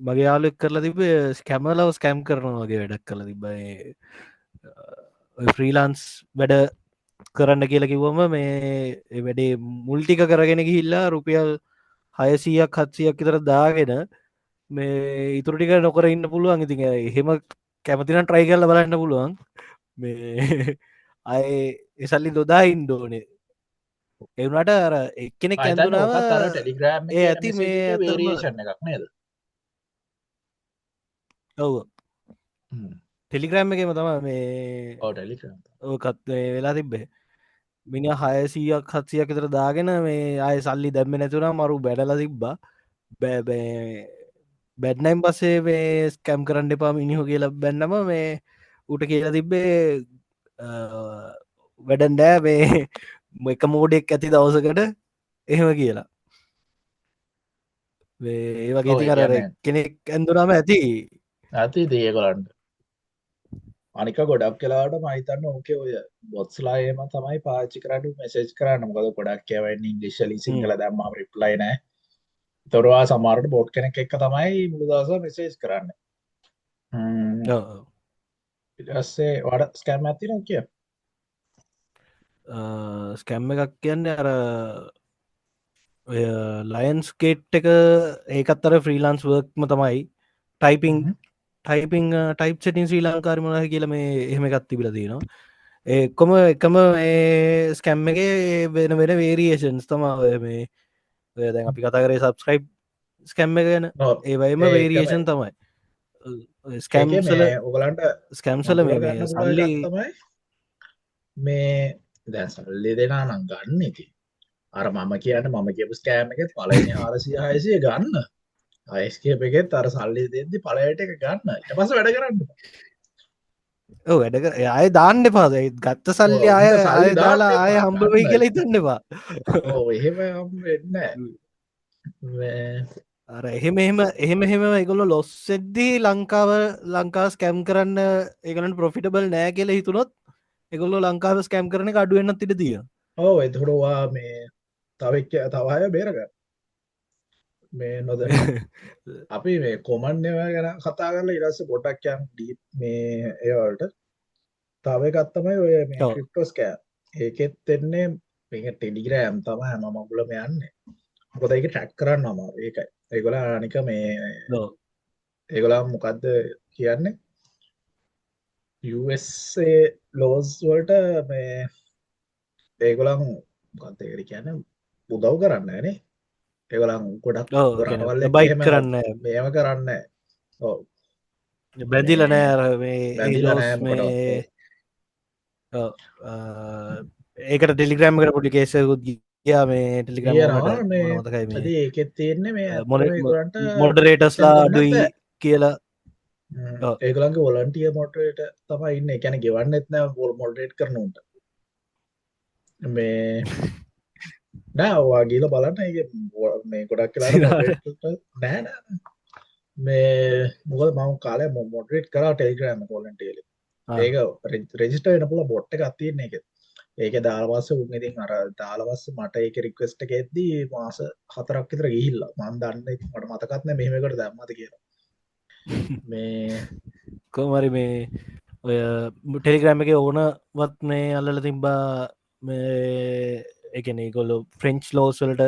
මගේ යාලෙක් කරලා තිබ ස්කැමලව ස්කැම් කරනවා වගේ වැඩක් කළ තිබයි ෆ්‍රීලාන්ස් වැඩ කරන්න කියලා කිව්වම මේ වැඩේ මුල්ටික කරගෙන ගිහිල්ලා රුපියල් 600ක් 700ක් විතර දාගෙන මේ ඉතුරු ටික නොකර ඉන්න පුළුවන්. ඉතින් එහෙම කැමතිනම් try කරලා බලන්න පුළුවන්. මේ අය එසල්ලි දොදා ඉන්න ඕනේ. ඒ වුණාට අර එක්කෙනෙක් මම හිතන්නේ ඇඳුනම ඕකත් අර ටෙලිග්‍රෑම් ඒ එකේ එන ඇති මෙසේජ් මේ එකේ ඇත්තටම වේරියේෂන් එකක් නේද? ඔව් හ්ම්. ටෙලිග්‍රෑම් එකේම තමයි මේ ඔව් ටෙලිග්‍රෑම්. ඕකත් වෙලා තිබ්බේ. මිනිහා 600ක් 700ක් විතර දාගෙන මේ ආයේ සල්ලි දැම්මේ නැතුණා මරු බැනලා තිබ්බා. බැඩ්නයිම් පස්සේ මේ ස්කැම් කරන්න එපා මිනිහෝ කියලා බැන්නම මේ ඌට කියලා තිබ්බේ වැඩන් නෑ මේ එක මෝඩෙක් ඇති දවසකට එහෙම කියලා. ඒ වගේ ඔව් ඉතින් ඒ අර කියන්නේ කෙනෙක් ඇඳුනම ඇති ඇති ඉතින් ඒගොල්ලන්ට. අනික ගොඩක් වෙලාවට මම හිතන්නේ ඕකේ ඔය බොට්ස්ලා එහෙම තමයි පාවිච්චි කරන්නේ මෙසේජ් කරන්න. මොකද ගොඩක් ඒවා එන්නේ ඉංග්‍රීසි හ්ම්. සිංහල දැම්මම රිප්ලයි නැහැ. ඒතරවා සමහරට බෝට් කෙනෙක් එක්ක තමයි මුළු දවසම මෙසේජ් කරන්නේ. ඔව්, ඔව්. ඊට පස්සේ ඔයාලට ස්කෑම් එකක් තියෙනවා කිය. ස්කැම් එකක් කියන්නේ අර ඔය ලයන්ස් කේට් එක ඒකත් අර ෆ්‍රීලාන්ස් වර්ක්ම තමයි ටයිපිං ටයිප් සටින් ශ්‍රී ලංකාරමල කියල මේ එහෙම එකත් තිබිල තියෙනවා. ඒකොම එකම ස්කැම්ම එක වෙන වෙන වේරියේෂන්ස් තමා මේ දැන් අපි කතා කරේ සබස්ක්‍රයිබ් ස්කැම්ම එක ගැන ඔව් ඒවයිම ඒකම වේරියේෂන් තමයි ඒකේ ස්කැම්සල මේ ඔයගලන්ට ස්කැම්සල මගුල මේ ගන්න පුළුවන් සල්ලි එකක් තමයි මේ දැන් සල්ලි දෙනා නම් ගන්න ඉතින්. අර මම කියන්න මම කියපු ස්කෑම් එකෙත් පළවෙනි 400 600 ගන්න. අයිස්කේප් එකෙත් අර සල්ලි දෙද්දි පළයට එක ගන්න. ඊට පස්සේ වැඩ කරන්න. වැඩක අය දාන්න එපාද ගත්ත සල්ලි ඔව් අය උන්ට සල්ලි අය දාන්න දාලා අය එපා හම්බ වෙයි ගන්න. කියලා හිතන්න එපා. ඔව් එහෙම හම් වෙන්නේ නැහැ. අර එහෙම එකගොල්ල ලොස් එද්දී ලංකාව ස්කැම් කරන්න ඒකලට ප්‍රොෆිටබල් නෑ කියල හිතුනොත් එකගොල්ල ලංකාව ස්කැම් කරන අඩුවන්නත් ඉට දිය. ඔව් එතකොටවා මේ තව තවහය බේරගන්න. මේ නොදන්න අපි මේ කොමන් ඒවා ගැන කතා කරලා ඊට පස්සේ පොඩක් යන් ඩීප් මේ ඒවලට තව එකක් තමයි ඔය මේ ඔව්. Crypto scam. ඒකෙත් එන්නේ මේක ටෙලිග්‍රෑම් තමයි හැම මගුලම යන්නේ. මොකද ඒක ට්‍රැක් කරන්න අමාරුයි. ඒකයි. ඒගොල්ලෝ අනික මේ ඔව්. ඒගොල්ලෝ මොකද්ද කියන්නේ USA ලෝස් වලට මේ ඒගොල්ලන් මොකක්ද ඒකට කියන්නේ උදව් කරන්නේ නැහනේ. ඒගොල්ලන් ගොඩක් රටවල් එක්ක බයිට් එහෙම කරන්න මේව කරන්නේ නැහැ. ඔව් බැඳිල මේ නෑ මේ ඒ බැඳිලා ලෝස් නැහැ මොකටවත්. මේ ඔව් ඔව්. ඒකට ටෙලිග්‍රෑම් කට පොඩි කේසකුත් ගියා මේ ටෙලිග්‍රම් තියෙනවා මට මේ මතකයි මේ ඉතින් ඒකෙත් තියෙන්නේ මේ ඇත්තටම ඒගොල්ලන්ට මොඩරේටස්ලා කරන්නත් අඩුයි බෑ. කියලා. ඔව්. ඒගොල්ලන්ගේ වොලන්ටියර් මොඩරේටර් තමයි ඉන්නේ. ඒ කියන්නේ ගෙවන්නෙත් නැහැ මොඩරේට් කරන උන්ට. මේ නෑ ඔයා ගිහලා බලන්න ඒක මේ ගොඩක් වෙලාට මොඩරේට් නෑ නෑ මේ මොකද මම කාලේ මොඩරේට් කරා ටෙලිග්‍රෑම් එක වොලන්ටියර්ලි ඒක රෙජිස්ටර් වෙන්න පුළුවන් බොට් එකක් තියෙන එක ඒක දාලා පස්සේ උන් ඉතින් අර දාලා පස්සේ මට ඒක රික්වෙස්ට් එක එද්දී මාස 4ක් විතර ගිහිල්ලා මම දන්නේ ඉතින් මට මතකත් නෑ මෙහෙම එකකට දැම්මද කියලා මේ කොමරි මේ ඔය ටෙලිග්‍රෑම් එක ඕනවත් මේ අල්ලල තිබ්බා මේ එකන ගොල්ලො ෆ්‍රෙන්ච් ලෝස්වලට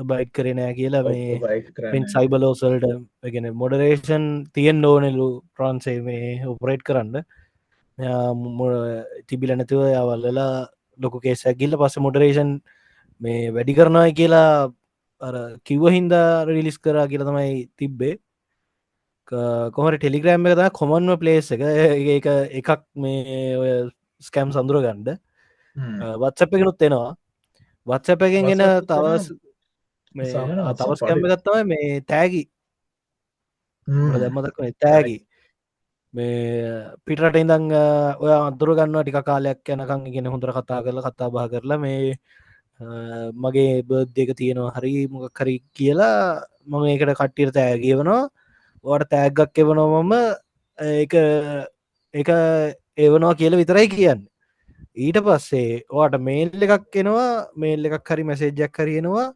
බයිට් කරනෑ කියලා මේ බයික් කරන්න පෙන්ච් සයිබලෝසල්ට එකන මොඩරේෂන් තියෙන් ඕනෙලු ප්‍රන්සේ මේ ඔපරේට් කරන්න තිබිල නැතිව යවල්ලලා ලොකු කේසක් ගිල්ල පස්ස මොඩරේෂන් මේ වැඩි කරනයි කියලා අර කිව්ව හින්දා රිලිස් කරා කියලා තමයි තිබ්බේ කොහර ටෙලිග්‍රෑම් එක තා කොමන්ව පලේස් එක එකක් මේ ඔය ස්කෑම් සඳුර ගණ්ඩ වත්සප් එකනුත් එෙනවා වත්සප එකෙන් එෙන තවස් තවස් කැම්ප ගත්තවයි මේ තෑගි දැම්මතක් තෑගි මේ පිටට ඉඳං ඔය අදුර ගන්න ටික කාලයක් යනකං ගෙන හොඳර කතා කරල කතා බා කරලා මේ මගේ බද් දෙක තියෙනවා හරි මොක කරි කියලා මම ඒකට කට්ටියට තෑගිය වනවා වට තෑග්ගක් එවනොමම එක ඒවනවා කියල විතරයි කියන්න ඊට පස්සේ ඕට මේල් එකක් එනවා මේල් එකක් හරි මැසේජ්ජක් කරයෙනවා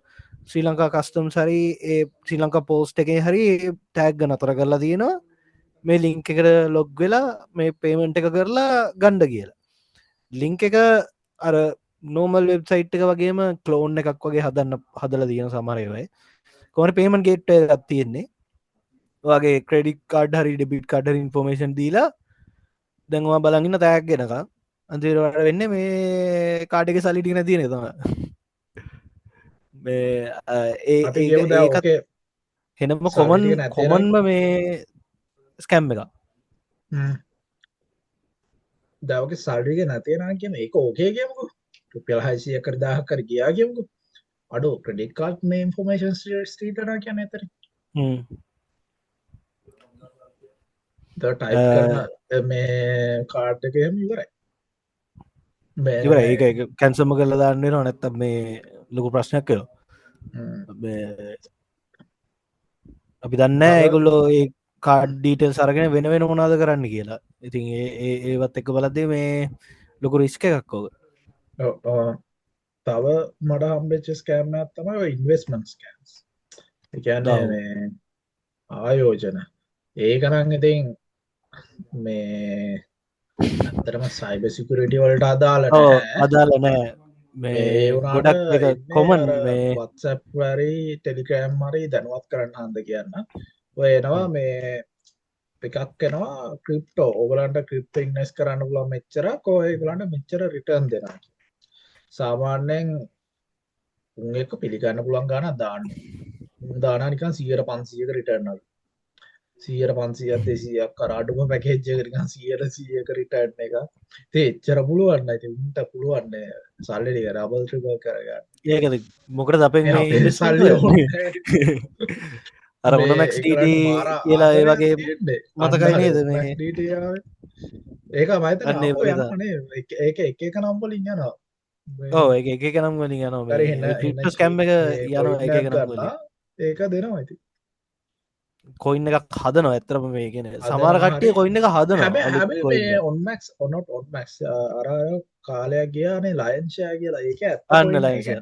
ශ්‍රී ලංකා කස්ටම් සරි ඒ ශ්‍රී ලංකා පෝස්ට් එකේ හරි තෑග්ග නතර කරලා තියෙනවා මේ ලිංක එකට ලොග් වෙලා මේ පේමෙන්ට් එක කරලා ගණ්ඩ කියලා ලිංක එක අර නෝමල් වෙබ්සයිට් එක වගේම කලෝන් එකක් වගේ හදන්න හදල තියෙන සමරයවයි කොන පේමන් ගේට් එකක් තියෙන්නේ වගේ ක්‍රඩික් කාඩ් හරි ඩෙබිට් කඩර ඉන්ෆෝමේෂන් දීලා දැන්වා බලගන්න තෑක්ගෙනක අන්තිරට වෙන්න මේ කාඩක සලිටින තියෙන තම ඒත් හෙනම කොමන්ම මේ ස්කැම්ම එක දවක සල්ඩික නැතියෙන කියම එක ඕකේගේමකු රුපියල් 600 දාහකර ගියාගේමකු අඩු ක්‍රඩික් කාඩ් මේ ඉන්ෆෝමේෂන් ස්ටීටනා කියන ඇතර ටයි් කරන මේ කාඩ් එක එහෙම ඉවරයි ඉවර ඒක කැන්සම කල දාන්නේ න නැත්ත මේ ලොකු ප්‍රශ්නයක් කර අපි දන්න ඒගොල්ලෝ ඒ කාඩ්ඩීටල් සරගෙන වෙන වෙන මොනාද කරන්න කියලා ඉතින් ඒවත් එක බලදේ මේ ලොකු රිස්ක එකක්කෝක තව මට හම්බෙච්ච ස්කෑම් ඇත්තම ඉන්වස්මන්ස් කෑන්ස් එකන්නේ ආයෝජන ඒ කරන්න ඉතින් මේ ඇතරම සයිබ සිකරට වලට අදාලට අදාල නෑ මේ ගොඩක් කොමන් මේ වත්සප් වැරි ටෙලිග්‍රෑම් මරි දැනුවත් කරන්න හන්ද කියන්න ඔය එනවා මේ එකක් එනවා ක්‍රිප්ටෝ ඔගලන්ට ක්‍රිප්ට ඉන්නස් කරන්න පුලා මෙච්චර කෝයගලන්ට මෙච්චර රිටර්න් දෙෙන සාමාන්‍යයෙන් උක පිළිගන්න පුළන් ගාන දාන්න දානානිකන් 100-500 රිටර්නල් 100-500 200ක් කරාඩුම පැකේජ්ජකරිකන් 100-100ක රිටර්න් එක එච්චර පුළුවන්න ඇති උන්ට පුළුවන්න සල්ලි රබල් ත්‍රිබ කරගන්න ඒකද මොකට අප සල්ලි අර මොනමැක්ට කියලා ඒ වගේ මතකයි නේද ඒක මත ඒක එක නම්බල ඉන්නනවා ඕ එක නම් වලින් යනවා ස්කැම්ම එක යන ඒක දෙනවා ඇති කොයින්න එකක් හදන ඇතරම මේ ගෙන සමාර කට්ටිය කොයින්න එක හදන ඔන්මක් ඔන්නොට ඔන්මක් අර කාලයක් ගයානේ ලයින්ශය කියලා ඒක අන්න ලයින්ශය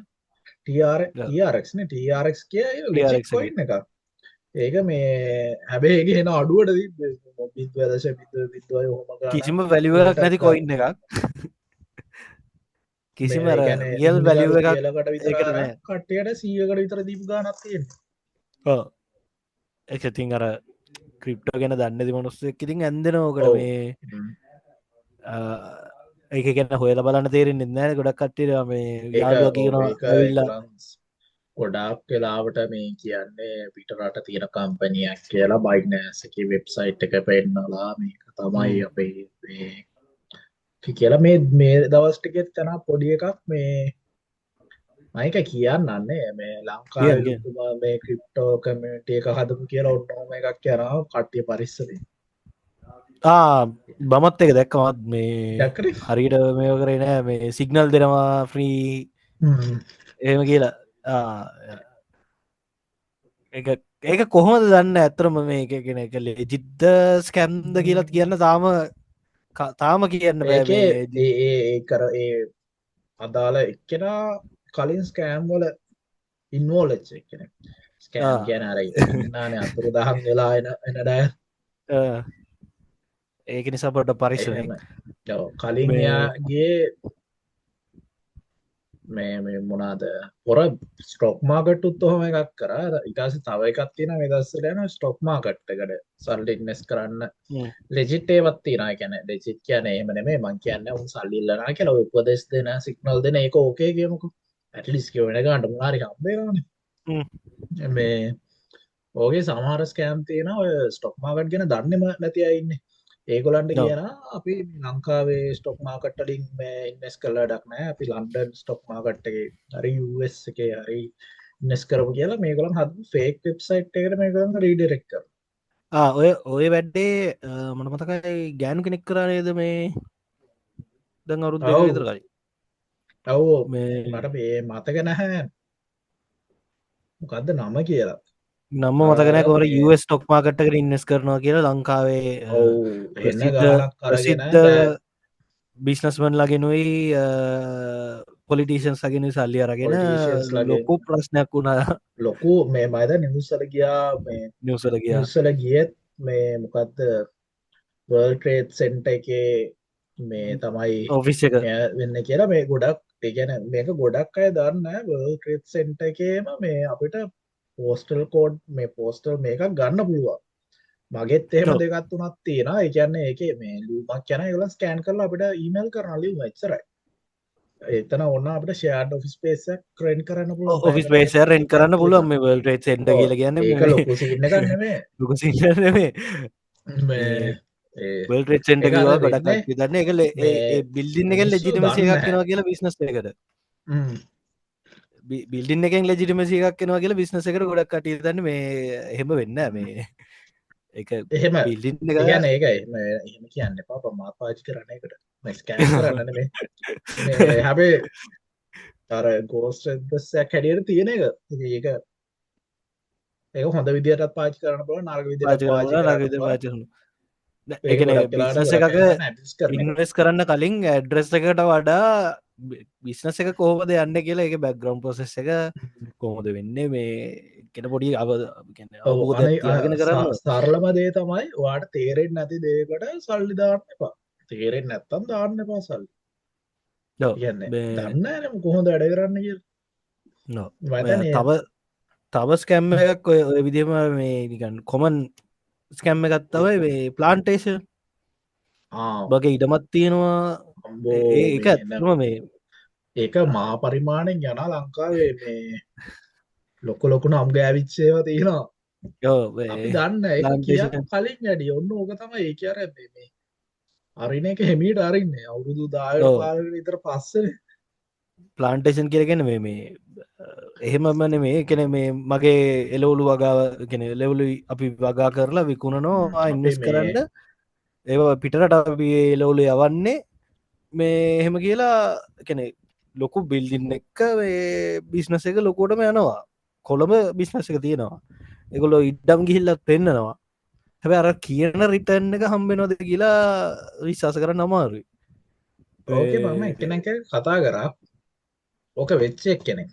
ටරක්න ටරක් කිය කොයින්න එක ඒක මේ හැබේ ඒක එෙන අඩුවට බිද්වදශ විද්වය හොම කිසිම වැලිුවක් නැති කොයින්න එකක් කිසිම ගල් බැලිුව එකකට කට්ටයට 100කට විතර දීප ගානත්තියෙන් එකතින් අර ක්‍රිප්ටෝ ගැන දන්නති මනුස්සෙක් ඉතින් ඇන්දනෝකට මේ ඒක ගැන හොයල බලන්න තේරෙන් නෑ ගොඩක් කට්ටිර මේ යාලුව කියනවා ගොඩක් වෙලාවට මේ කියන්නේ පිටරට තියෙන කම්පනියක් කියලා බයිනෑසක වෙබ්සයිට් එක පෙන්නලා මේක තමයි අපේ කියලා මේ දවස්ටිකෙත් තන පොඩි එකක් මේ මයික කියන්නන්නේ මේ ලංකා මේ ක්‍රිප්ටෝ කමට එක හදපු කියලා ඔන්නෝම එකක් කියරාව කට්ටිය පරිස්සද බමත් එක දැක්කමත් මේ හරිට මේ කරනෑ මේ සිගනල් දෙනවා ෆ්‍රී එහෙම කියලා ඒක කොහොමද දන්න ඇතරම මේකගෙන එක ලෙජිද්ද ස්කැම්ද කියලත් කියන්න තාම කියන්න බෑ ඒකේ මේ කර ඒ අදාළ එක්කෙනා කලින් ස්කෑම් වල ඉන්වෝලච්ච එක්කෙන ස්කෑම් කියන අර ඉන්නාන අතුරු දහම් වෙලා එනඩෑ ඒක නිසාපට පරිස්සනය කලින් එයාගේ මේ මොනාද පොර ස්ටොක් මාකට්ටුත් ඔහොම එකක් කර ඉකාස තව එකත් තින වෙදස්සල යන ස්ටොක් මාකට්ටකට සල්ලි ඉන්වෙස් කරන්න ලෙජිටේවත් තින ගැන ලෙජිත් කියන ඒමන මේ මං කියන්න උන් සල්ලිල්ලනා කියල උපදෙස් දෙන සික්නල් දෙන එක ඕකේ කියමුකු ඇටලිස් කියවන ගන්නට මුණරි හම්බේරන මේ ඕගේ සමහර ස්කෑම් තියෙන ඔය ස්ටොක් මාකට් ගෙන දන්නම නැති අයින්න ඒගොලන්ට කියන අපි ලංකාවේ ස්ටොක් මාකට්ටලින් ඉන්වස් කල්ලා ඩක්නෑ අපි ලන්ඩන් ස්ටොක් මාකට්ගේ හරි US එක හරි ඉන්නස් කරපු කියලා මේගොලන් හද ෆේක් වෙබ්සයිට් එකට මේගොලන් රීඩරෙක් කර ඔය වැඩ්ඩේ මනමතකයි ගෑනු කෙනෙක් කරනේද මේ දැන් අවුරුත් දෙක විතර කලින් ඔව් මට මේ මතක නැහැ මොකක්ද නම කියලා නම්ම මතකන කොර ටොක් මාකට්කට ඉන්නස් කරනවා කියලා ලංකාවේ ප්‍රසිද්ධ බිස්නස්මන් ලගෙනුයි පොලිටීෂන් සගෙන සල්ලි අරගෙන ලොකු ප්‍රශ්නයක් වුණා ලොකු මේ මයිද නිවසල ගියා මේ නිවසල ගියා නිවසල ගියත් මේ මොකක්ද වර්ල් ට්‍රේඩ් සෙන්ට එකේ මේ තමයි ඔෆිස් එක වෙන්න කියලා මේ ගොඩක් ඒගැන මේක ගොඩක් අය දන්න වර්ල් ට්‍රේඩ් සෙන්ට එකේම මේ අපිට පෝස්ටල් කෝඩ් මේ පෝස්ටල් මේකක් ගන්න පුළුවන් මගෙත් එහෙම දෙකත් වනත් තියෙන එකන්නේ ඒක මේ ලූමක් යන ගල ස්කෑන් කරලා අපිට ඊමල් කරන ලියුම එච්චරයි එතන ඔන්න අපට ෂයාඩ් ඔෆිස් පේස ක්‍රෙන් කරන්න පුළුව ඔෆිස් පේස රෙන් කරන්න පුළුවන් මේ වර්ල් ට්‍රේඩ් සෙන්ටර් කියලා කියන්නේ ඒක ලොකු සින්න ගන්නනේ ලොකු සින්න නෙමේ වර්ල් ට්‍රේඩ් සෙන්ටර් කිව්වා ගොඩක් කට්ටිය දන්නේ ඒක ඒ බිල්ඩින් එකෙන් ලෙජිටිමසි එකක් වෙනවා කියලා බිස්නස් එකකට බිල්ඩින් එකෙන් ලෙජිටිමසි එකක් වෙනවා කියලා බිස්නස් එකට ගොඩක් කට්ටිය දන්නේ මේ එහෙම වෙන්නේ නැහැ මේ ඒක එහෙම බිල්ඩින් එක කියන්නේ ඒකයි එහෙම කියන්න එපා මාත් පාවිච්චි කරන එකට මම ස්කෑන් කරන්න නෙමෙයි මේ හැබැයි අර ගෝස්ට් ඇඩ්‍රස්යක් හැටියට තියෙන එක ඒක හොඳ විදිහටත් පාවිච්චි කරන්න පුළුවන් නරක විදිහටත් පාවිච්චි කරන්න බිස්නස් එකක ඉන්වෙස් කරන්න කලින් ඇඩ්‍රස් එකට වඩා බිස්නස එක කොහොමද යන්න කියලා එක බැක්ග්‍රවන්් පොසෙස් එක කොහොමද වෙන්නේ මේ කෙන පොඩි ගෙන කරන්න සරලම දේ තමයි වාට තේරෙන් නැති දේකට සල්ලි දාන්න එපා තේරෙන් නැත්තම් දාන්න එපා සල්ලි දන්න කොහොඳ වැඩ කරන්න කිය තව ස්කැම්ම එකක් ඔය විදිම මේ නිකන් කොමන් ස්කැම්ම එකත්තවයි වේ ප්ලාන්ටේෂන් බගේ ඉඩමත් තියෙනවා ඒක ඇත්ම මේ ඒක මහා පරිමාණයෙන් යන ලංකාවේ මේ ලොක්ක ලොකු නම් ගෑවිච්චේව තියෙනවා අපි දන්න කිය කලින් වැඩි ඔන්න ඕක තම ඒ අර මේ අරින එක හෙමීට අරින්නේ අවුරුදු දාය පාලට ඉතර පස්සන ප්ලාන්ටේෂන් කියරගෙන මේ එහෙමමන මේ කෙන මේ මගේ එලවලු වගාව කෙන ලෙවලු අපි වගා කරලා විකුණනවා ඉන්වස් කරන්න ඒ පිටරට අපි එලවලු යවන්නේ මේ එහෙම කියලා කෙනෙ ලොකු බිල්ඩින් එක්ක බිස්නස එක ලොකෝටම යනවා කොළඹ බිස්නස එක තියෙනවා එකොලො ඉඩ්ඩම් ගිහිල්ලත් පෙන්න්නනවා හැබැ අර කියන රිටර්න් එක හම්බෙනොද කියලා විශ්වාස කර නමාරුයි ඕක මම එකනක කතා කරා ඕක වෙච්චෙක් කෙනෙක්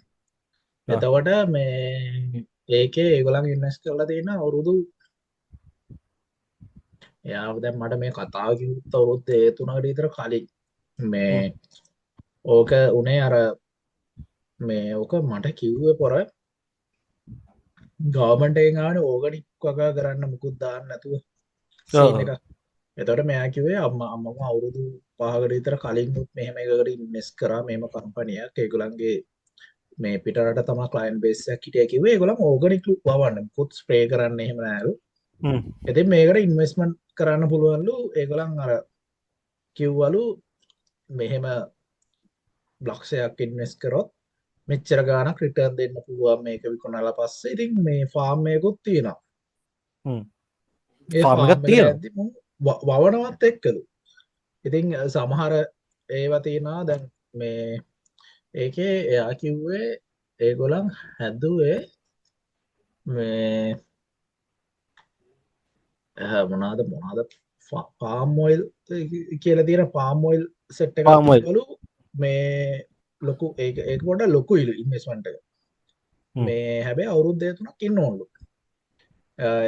එතවට මේ ඒකේ ඒගොලන් ඉන්නස් කරලා තියෙන අවුරුදු යාව දැන් මට මේ කතාව කිව්වොත් අවුරුදු 3කට විතර කලින් මේ ඕක උනේ අර මේ ඕක මට කිව්වේ පොර ගවර්න්මන්ට් එකෙන් ආවනේ ඕගනික් වගා කරන්න මුකුත් දාන්න නැතුව සීන් එක. එතකොට මෙයා කිව්වේ අම්මම අවුරුදු 5කට විතර කලින් මෙහෙම එකකට ඉන්වෙස්ට් කරා මේම කම්පැනියක් ඒගොල්ලන්ගේ මේ පිටරට තමයි ක්ලයන්ට් බේස් එකක් හිටියා කිව්වේ ඒගොල්ලන් ඕගනික් වවන්න මුකුත් ස්ප්‍රේ කරන්න එහෙම නෑලු. ඉතින් මේකට ඉන්වෙස්ට්මන්ට් කරන්න පුළුවන්ලු ඒගොල්ලන් අර කිව්වලු මෙහෙම බ්ලොක්සයක් ඉන්වෙස්ට් කරොත් මෙච්චර ගානක් රිටර්න් දෙන්න පුළුවන් මේක විකුණලා පස්සේ ඉතින් මේ ෆාම් එකකුත් තියෙනවා. ඒ ෆාම් එකක් තියෙනවා. වවනවත් එක්කලු. ඉතින් සමහර ඒවා තියෙනවා දැන් මේ ඒකේ එයා කිව්වේ ඒගොලන් හැදුවේ මේ මොනාද පාමොයිල් කියල තියෙන පාමොයිල් සෙට් එකක් පාමොයිල් තිබලු මේ ලොකු ඒ පොඩ ලොකු ඉලු ඉන්වස්මට මේ හැබැ අවුරුද්ධය තුනක් ඉන්න ඕල්ලු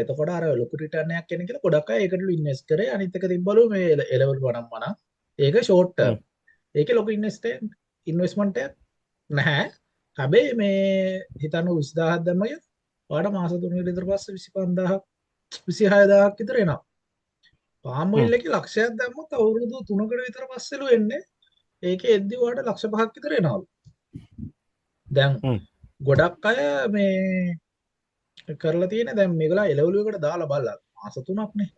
එතකොට අර ලොකු රිටර්නයක් කෙනෙ කියලා ගොඩක් අය ඒකට ඉන්වෙස් කරේ අනිත් එක තිබ්බලු මේ එලවල් වනම් මන ඒක ෂෝට් ටර්ම් ඒක ලොකු ඉන්වෙස්ට්මන්ට් එකක් නැහැ හැබැයි මේ හිතන්න 20000ක් දැම්මය ඔයාලට මාස 3කට විතර පස්සේ 25000ක් 26000ක් විතර එනවා පාම් ඔයිල් එකේ ලක්ෂයක් දැම්මොත් අවුරුදු 3කට විතර පස්සෙලු එන්නේ ඒකේ එද්දි ඔයාලට ලක්ෂ 5ක් විතර එනවලු දැන් ගොඩක් අය මේ කරලා තියෙන දැන් මේගොල්ලෝ එලවලු එකට දාලා බලලා මාස 3ක්නේ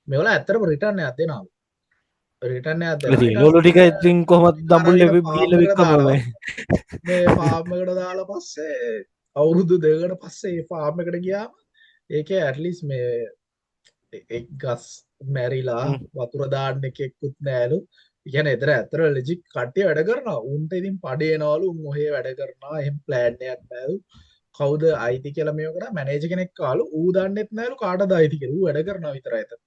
මේගොල්ලෝ ඇත්තටම රිටර්න් එකක් දෙනවා රිටර්න් එකක් දෙනවා ලෝලු ටික ඉතින් කොහොමද දඹුල්ල ගිහිල්ලා වික්කම මේ ෆාම් එකට දාලා පස්සේ අවුරුදු දෙකකට පස්සේ ඒ ෆාම් එකට ගියාම ඒකේ ඇට්ලිස් මේ එක් ගස් මැරිලා වතුර දාන්න එකෙකුත් නෑලු ඉගෙන එතර ඇතර ලෙජික් කට්ටිය වැඩ කරනවා උන්ට ඉතින් පඩේනවලු මොහේ වැඩ කරනවා එහෙම ප්ලෑන් එකක් නෑලු කවුද අයිති කියලා මේක කරා මැනේජර් කෙනෙක් කාලු ඌ දන්නෙත් නෑලු කාටද අයිති කියලා ඌ වැඩ කරනවා විතරයි එතන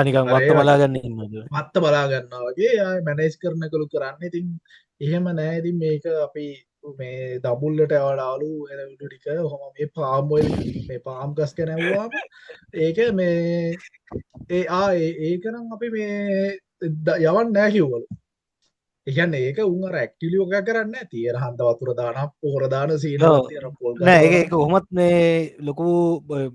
නිකන් වත්ත බලාගන්න ඉන්නද මත්ත බලා ගන්නවා වගේ ආය මැනේජ් කරන එකලු කරන්න ඉතින් එහෙම නෑ ඉතින් මේක අපි මේ දඹුල්ලට යවලාලු එළවලු ටික ඔහොම මේ පාම් ඔයිල් මේ පාම් ගස් කැනවුවාම ඒක මේ ඒක නම් අපි මේ යවන්න නෑ කිව්වලු ඒ කියන්නේ ඒක උන් අර ඇක්ටිව්ලි ඔක කරන්නේ නැහැ තියෙන හන්ද වතුර දාන පොර දාන සීනක් තියෙන පොල් ගස් නෑ ඒක කොහොමත් මේ ලොකු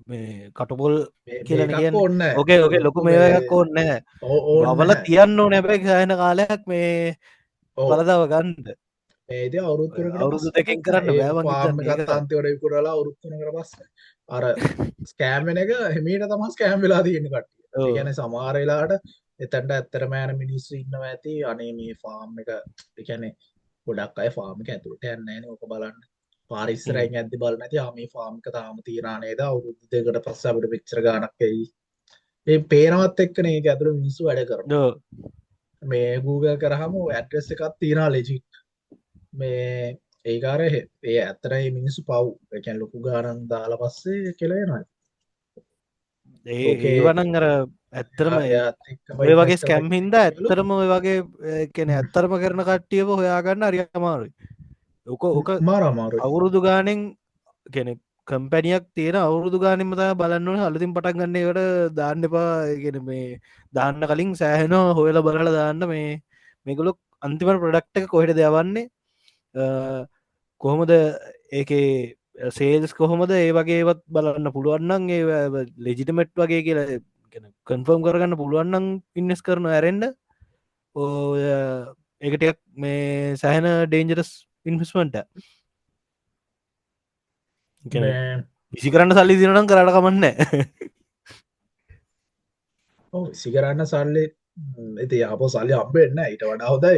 මේ කටපොල් කියලා කියන්නේ ඕකේ ඕකේ ලොකු මේවාවක් ඕනේ නැහැ අවල තියන්න ඕනේ හැබැයි ගායන කාලයක් මේ බලදව ගන්න මේද අවුරුදු දෙකෙන් කරන්න අන්තිවට විකුරලා අවුරුදු 3කට පස්සේ අර ස්කෑම් වෙන එක හිමීට තමයි ස්කෑම් වෙලා තියෙන කට්ටිය. ඒ කියන්නේ සමහර වෙලාවට එතනට ඇත්තටම යන මිනිස්සු ඉන්නවා ඇති අනේ මේ ෆාම් එක ඒ කියන්නේ ගොඩක් අය ෆාම් එක ඇතුළට යන්නේ නැහනේ ඔක බලන්න. පාර ඉස්සරහින් යද්දි බලන්න ඇති මේ ෆාම් එක තාම තියනා නේද අවුරුදු දෙකකට පස්සේ අපිට මෙච්චර ගාණක් එයි. මේ පේනවත් එක්කනේ ඒක ඇතුළේ මිනිස්සු වැඩ කරනවා. මේ Google කරාම ඇඩ්‍රස් එකක් තියනවා ලෙජිට්. මේ ඒකාර ඒ ඇත්තරයි මිනිස්සු පව් එකැන් ලොකු ගානන් දාලා පස්සේ කෙලෙනවා ඒ වනන් අර ඇත්තරම ඔය වගේ ස්කැම් හින්දා ඇත්තරම ඔය වගේ කෙන ඇත්තරම කරන කට්ටියව හොයාගන්න අරිය අමාරුයි ඕක මාරමාරු අවුරුදු ගානෙන් කෙනෙ කම්පැනියක් තියෙන අවුරුදු ගානෙම තම බලන්නවන අලතින් පටන් ගන්නකට දාන්න එපා ගෙන මේ දාන්න කලින් සෑහෙනවා හොයල බලල දාන්න මේ මේගොලොක් අන්තිම ප්‍රඩක්ට එක කොහෙට දෙවන්නේ කොහොමද ඒකේ සේල්ස් කොහොමද ඒ වගේවත් බලන්න පුළුවන්න්න ඒ ලෙජිටමට් වගේ කියලා කන්ෆර්ම් කරගන්න පුළුවන්නම් ඉන්නස් කරන ඇරෙන්ඩ ඒකටයක් මේ සෑහන ඩේන්ජරස් ඉන්වස්මට විසි කරන්න සල්ලි දිනනම් කරට කමන්න සිකරන්න සල්ලි ඇති අපෝ සල්ලි අම්බෙන්න ඊට වඩා හොදයි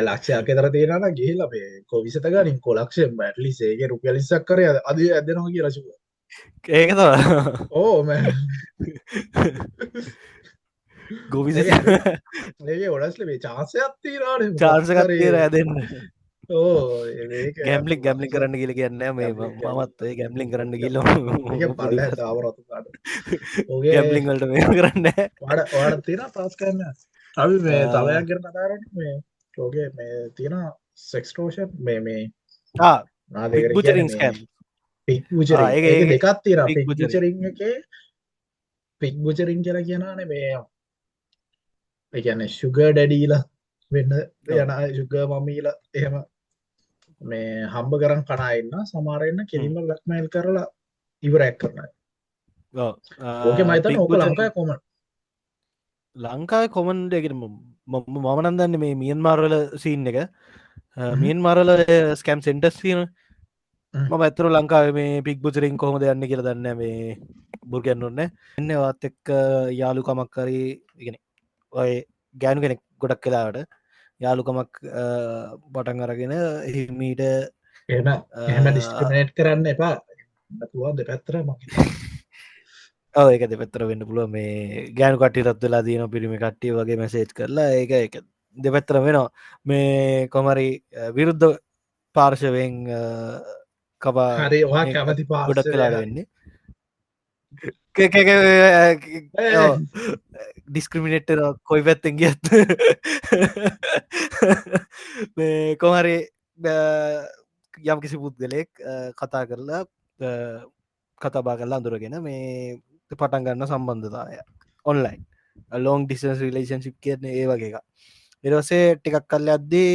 ලක්ෂයක් තර තියෙනන ගේල මේ කොවිසත ගනින් කොලක්ෂෙන් බැටලි සේගේ රුපියලිස්සක් කර අද ඇදනවා කිය රශුව ඒක තව ඕම ගොවිස ඒ ඔඩස්ල මේ චාසයක් තීරාන චාන්සකත් තේර ඇදන්න ඕ ගැම්ලික් ගැම්ලි කරන්න කියල කියන්න මේ මමත් ගැම්ලිින් කරන්න කියල පල්ල තාවරතු ඕගේ ගැම්ලිින් වලට මේ කරන්න වාඩ තියෙන පාස් කරන්න අපි මේ තවයක් කරන තාරන මේ ලෝගේ මේ තියෙන සෙක්ස්ටෝෂන් මේ පුචරින්ස්කම් පික්චර දෙකත් තියෙන පික්චරින් එක පික් බුචරින් කියල කියනනේ මේ එකන ශුග ඩැඩීලා වෙන්න යන යුග මමීල එහෙම මේ හම්බ කරන් කනයින්න සමාරන්න කෙලින්ම ලක්මයිල් කරලා ඉවරැක් කරන ඕක මයිතන ඕක ලංකාය කොම ලංකායි කොමන්ඩ මමනන්දන්න මේ මියන් මාර්වල සීන් එක මියන් මරල ස්කම් සෙන්ටස් තියන මම ඇතර ලංකාව මේ පික් බුචරින් කොහොම යන්න කියල දන්න මේ බුර්ගන්න ඔන්න එන්න වත් එක්ක යාලුකමක් කරී ඉගෙන ඔය ගෑනු කෙනෙක් ගොඩක් කලාවට යාලුකමක් පටන් අරගෙන හිමීට එම ඩිස්ක්‍රමනට් කරන්න එපා පුළුවන් දෙපැත්තර ම ඒක දෙපැත්තර වෙන්න පුළුව මේ ගෑනු කටි රත්වෙලා දීන පිරිමි කට්ටිය වගේ මැසේජ් කරලා ඒක දෙපැත්තර වෙනවා මේ කොමරි විරුද්ධ පාර්ශවෙන් කවා හරි ඔයා කැමති ගොඩක් පාර්ශවය කලාට හරි වෙන්නේ ඒ ඩිස්ක්‍රමිනට් කොයි පැත්තෙන් ගියත් මේ කොහරි යම් කිසි පුද්ගලෙක් කතා කරලා කතාබා කරලා අඳුරගෙන මේ පටන් ගන්න සම්බන්ධතාවය ඔන්ලයින් ලෝන් ඩිසන්ස් රිලේෂන්ශිප් කියන ඒ වගේ එක එරවසේ ටිකක් කල්ල අද්දී